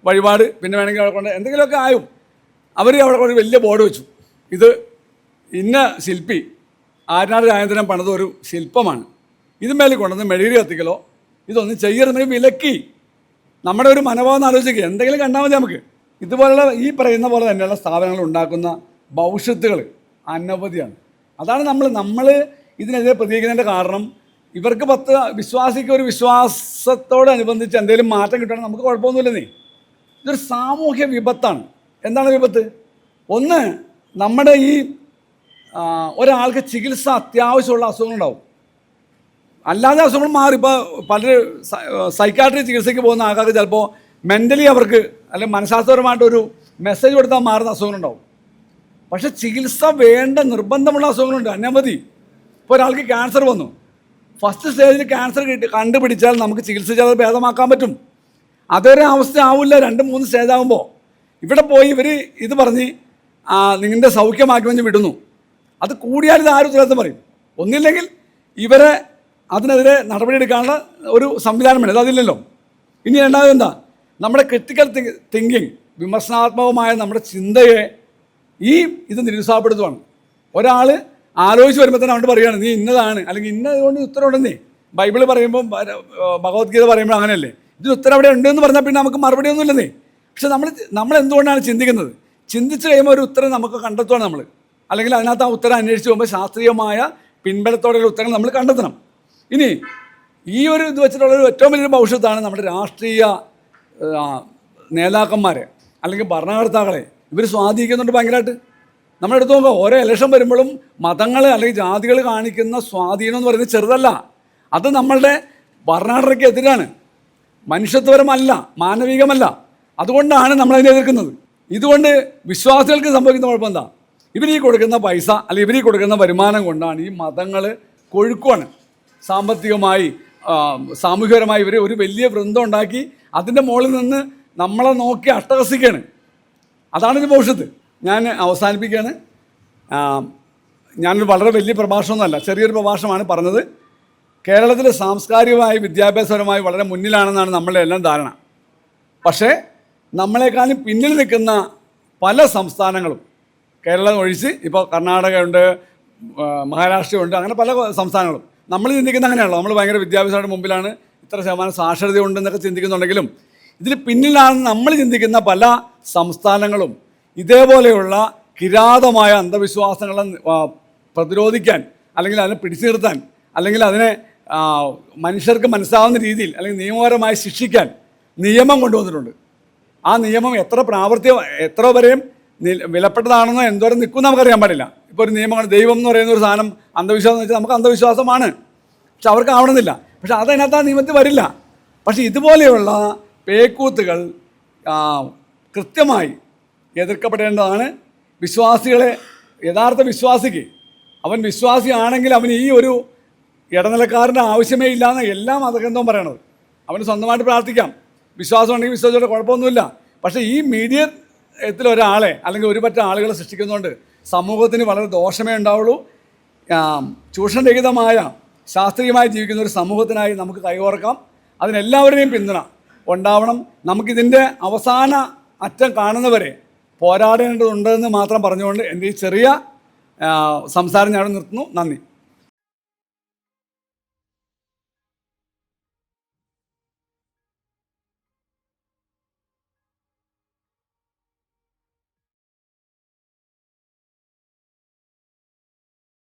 വഴിപാട്, പിന്നെ വേണമെങ്കിൽ അവിടെ കൊണ്ട് എന്തെങ്കിലുമൊക്കെ ആയും അവർ അവിടെ കൊണ്ട് വലിയ ബോർഡ് വെച്ചു, ഇത് ഇന്ന ശില്പി ആര്യനാട് രാജേന്ദ്രൻ പണിത ഒരു ശില്പമാണ്, ഇതുമേലെ കൊണ്ടുവന്ന് മെഴുകി കത്തിക്കലോ ഇതൊന്നും ചെയ്യരുതെന്ന് വിലക്കി. നമ്മുടെ ഒരു മനോഭാവം ആലോചിക്കുക, എന്തെങ്കിലും കണ്ടാൽ മതി നമുക്ക്. ഇതുപോലുള്ള ഈ പറയുന്ന പോലെ തന്നെയുള്ള സ്ഥാപനങ്ങൾ ഉണ്ടാക്കുന്ന ഭവിഷ്യത്തുകൾ അനവധിയാണ്. അതാണ് നമ്മൾ ഇതിനെതിരെ പ്രതികരിക്കുന്നതിൻ്റെ കാരണം. ഇവർക്ക് വിശ്വാസിക്ക് ഒരു വിശ്വാസത്തോടനുബന്ധിച്ച് എന്തെങ്കിലും മാറ്റം കിട്ടുകയാണെങ്കിൽ നമുക്ക് കുഴപ്പമൊന്നുമില്ലെന്നേ. ഇതൊരു സാമൂഹ്യ വിപത്താണ്. എന്താണ് വിപത്ത്? ഒന്ന്, നമ്മുടെ ഈ ഒരാൾക്ക് ചികിത്സ അത്യാവശ്യമുള്ള അസുഖങ്ങളുണ്ടാവും, അല്ലാതെ അസുഖങ്ങൾ മാറി. ഇപ്പോൾ പലര് സൈക്കാട്രി ചികിത്സയ്ക്ക് പോകുന്ന ആൾക്കാർക്ക് ചിലപ്പോൾ മെൻ്റലി അവർക്ക് അല്ലെങ്കിൽ മനഃശാസ്ത്രപരമായിട്ടൊരു മെസ്സേജ് കൊടുത്താൽ മാറുന്ന അസുഖങ്ങളുണ്ടാവും. പക്ഷെ ചികിത്സ വേണ്ട നിർബന്ധമുള്ള അസുഖങ്ങളുണ്ട് അനവധി. ഇപ്പോൾ ഒരാൾക്ക് ക്യാൻസർ വന്നു, ഫസ്റ്റ് സ്റ്റേജിൽ ക്യാൻസർ കണ്ടുപിടിച്ചാൽ നമുക്ക് ചികിത്സിച്ചാൽ അത് ഭേദമാക്കാൻ പറ്റും. അതൊരു അവസ്ഥ ആവില്ല 2-3 സ്റ്റേജ് ആകുമ്പോൾ. ഇവിടെ പോയി ഇവർ ഇത് പറഞ്ഞ് നിങ്ങളുടെ സൗഖ്യമാക്കി വന്ന് വിടുന്നു. അത് കൂടിയാൽ ഇത് ആരും ഉത്തരവാദിത്തം പറയും. ഒന്നില്ലെങ്കിൽ ഇവരെ അതിനെതിരെ നടപടിയെടുക്കാനുള്ള ഒരു സംവിധാനം വേണം. അതില്ലല്ലോ. ഇനി രണ്ടാമത് എന്താ, നമ്മുടെ ക്രിട്ടിക്കൽ തിങ്കിങ്, വിമർശനാത്മകമായ നമ്മുടെ ചിന്തയെ ഇത് നിരുത്സാഹപ്പെടുത്തുവാണ്. ഒരാൾ ആലോചിച്ച് വരുമ്പോൾ തന്നെ അവൻ്റെ പറയുകയാണ് നീ ഇന്നതാണ്, അല്ലെങ്കിൽ ഇന്നതുകൊണ്ട് ഉത്തരം ഉണ്ടെന്നേ. ബൈബിൾ പറയുമ്പോൾ, ഭഗവത്ഗീത പറയുമ്പോൾ അങ്ങനെയല്ലേ, ഇതിന് ഉത്തരം അവിടെ ഉണ്ടെന്ന് പറഞ്ഞാൽ പിന്നെ നമുക്ക് മറുപടി ഒന്നും ഇല്ലെന്നേ. പക്ഷെ നമ്മൾ എന്തുകൊണ്ടാണ് ചിന്തിക്കുന്നത്? ചിന്തിച്ച് കഴിയുമ്പോൾ ഒരു ഉത്തരം നമുക്ക് കണ്ടെത്തുകയാണ് നമ്മൾ. അല്ലെങ്കിൽ അതിനകത്ത് ആ ഉത്തരം അന്വേഷിച്ച് പോകുമ്പോൾ ശാസ്ത്രീയമായ പിൻബലത്തോടെയുള്ള ഉത്തരങ്ങൾ നമ്മൾ കണ്ടെത്തണം. ഇനി ഈ ഒരു ഇത് വെച്ചിട്ടുള്ളൊരു ഏറ്റവും വലിയൊരു ഭവിഷ്യത്താണ് നമ്മുടെ രാഷ്ട്രീയ നേതാക്കന്മാരെ അല്ലെങ്കിൽ ഭരണകർത്താക്കളെ ഇവർ സ്വാധീനിക്കുന്നുണ്ട് ഭയങ്കരമായിട്ട്. നമ്മളെടുത്ത് നോക്കുക, ഓരോ ഇലക്ഷൻ വരുമ്പോഴും മതങ്ങൾ അല്ലെങ്കിൽ ജാതികൾ കാണിക്കുന്ന സ്വാധീനം എന്ന് പറയുന്നത് ചെറുതല്ല. അത് നമ്മളുടെ ഭരണഘടനയ്ക്ക് എതിരാണ്, മനുഷ്യത്വപരമല്ല, മാനവികമല്ല. അതുകൊണ്ടാണ് നമ്മളതിനെ എതിർക്കുന്നത്. ഇതുകൊണ്ട് വിശ്വാസികൾക്ക് സംഭവിക്കുന്ന കുഴപ്പം എന്താ? ഇവരീ കൊടുക്കുന്ന പൈസ അല്ലെങ്കിൽ ഇവരീ കൊടുക്കുന്ന വരുമാനം കൊണ്ടാണ് ഈ മതങ്ങൾ കൊഴുക്കുവാണ്. സാമ്പത്തികമായി, സാമൂഹികപരമായി ഇവർ ഒരു വലിയ വൃന്ദം ഉണ്ടാക്കി അതിൻ്റെ മുകളിൽ നിന്ന് നമ്മളെ നോക്കി അട്ടഹസിക്കുകയാണ്. അതാണ് ഇത് ഭവിഷ്യത്ത്. ഞാൻ അവസാനിപ്പിക്കുകയാണ്. ഞാനൊരു വളരെ വലിയ പ്രഭാഷണമൊന്നുമല്ല, ചെറിയൊരു പ്രഭാഷണമാണ് പറഞ്ഞത്. കേരളത്തിൽ സാംസ്കാരികമായി വിദ്യാഭ്യാസപരമായി വളരെ മുന്നിലാണെന്നാണ് നമ്മളുടെ എല്ലാം ധാരണ. പക്ഷേ നമ്മളെക്കാളും പിന്നിൽ നിൽക്കുന്ന പല സംസ്ഥാനങ്ങളും, കേരളം ഒഴിച്ച് ഇപ്പോൾ കർണാടകയുണ്ട്, മഹാരാഷ്ട്രയുണ്ട്, അങ്ങനെ പല സംസ്ഥാനങ്ങളും. നമ്മൾ ചിന്തിക്കുന്ന അങ്ങനെയാണല്ലോ, നമ്മൾ ഭയങ്കര വിദ്യാഭ്യാസത്തിന്റെ മുമ്പിലാണ്, ഇത്ര ശതമാനം സാക്ഷരത ഉണ്ടെന്നൊക്കെ ചിന്തിക്കുന്നുണ്ടെങ്കിലും ഇതിൽ പിന്നിലാണെന്ന് നമ്മൾ ചിന്തിക്കുന്ന പല സംസ്ഥാനങ്ങളും ഇതേപോലെയുള്ള കിരാതമായ അന്ധവിശ്വാസങ്ങളെ പ്രതിരോധിക്കാൻ, അല്ലെങ്കിൽ അതിനെ പിടിച്ചു നിർത്താൻ, അല്ലെങ്കിൽ അതിനെ മനുഷ്യർക്ക് മനസ്സിലാവുന്ന രീതിയിൽ അല്ലെങ്കിൽ നിയമപരമായി ശിക്ഷിക്കാൻ നിയമം കൊണ്ടുവന്നിട്ടുണ്ട്. ആ നിയമം എത്ര വരെയും വിലപ്പെട്ടതാണെന്നോ എന്തോരം നിൽക്കുമെന്ന് നമുക്കറിയാൻ പാടില്ല. ഇപ്പോൾ ഒരു നിയമമാണ്, ദൈവം എന്ന് പറയുന്ന ഒരു സാധനം അന്ധവിശ്വാസം എന്ന് വെച്ചാൽ നമുക്ക് അന്ധവിശ്വാസമാണ്, പക്ഷെ അവർക്ക് ആവണമെന്നില്ല. പക്ഷെ അതതിനകത്ത് ആ നിയമത്തിൽ വരില്ല. പക്ഷെ ഇതുപോലെയുള്ള പേക്കൂത്തുകൾ കൃത്യമായി എതിർക്കപ്പെടേണ്ടതാണ്. വിശ്വാസികളെ, യഥാർത്ഥ വിശ്വാസിക്ക്, അവൻ വിശ്വാസിയാണെങ്കിൽ അവന് ഈ ഒരു ഇടനിലക്കാരൻ്റെ ആവശ്യമേ ഇല്ലാന്ന് എല്ലാ മതഗ്രന്ഥവും പറയണത്. അവന് സ്വന്തമായിട്ട് പ്രാർത്ഥിക്കാം, വിശ്വാസം ഉണ്ടെങ്കിൽ വിശ്വാസത്തോടെ കുഴപ്പമൊന്നുമില്ല. പക്ഷേ ഈ മീഡിയത്തിലൊരാളെ അല്ലെങ്കിൽ ഒരു പറ്റ ആളുകളെ സൃഷ്ടിക്കുന്നതുകൊണ്ട് സമൂഹത്തിന് വളരെ ദോഷമേ ഉണ്ടാവുള്ളൂ. ചൂഷണരഹിതമായ ശാസ്ത്രീയമായി ജീവിക്കുന്ന ഒരു സമൂഹത്തിനായി നമുക്ക് കൈകോർക്കാം. അതിനെല്ലാവരുടെയും പിന്തുണ ഉണ്ടാവണം. നമുക്കിതിൻ്റെ അവസാന അറ്റം കാണുന്നവരെ പോരാടേണ്ടതുണ്ടെന്ന് മാത്രം പറഞ്ഞുകൊണ്ട് എൻ്റെ ഈ ചെറിയ സംസാരം ഞാൻ നിർത്തുന്നു. നന്ദി.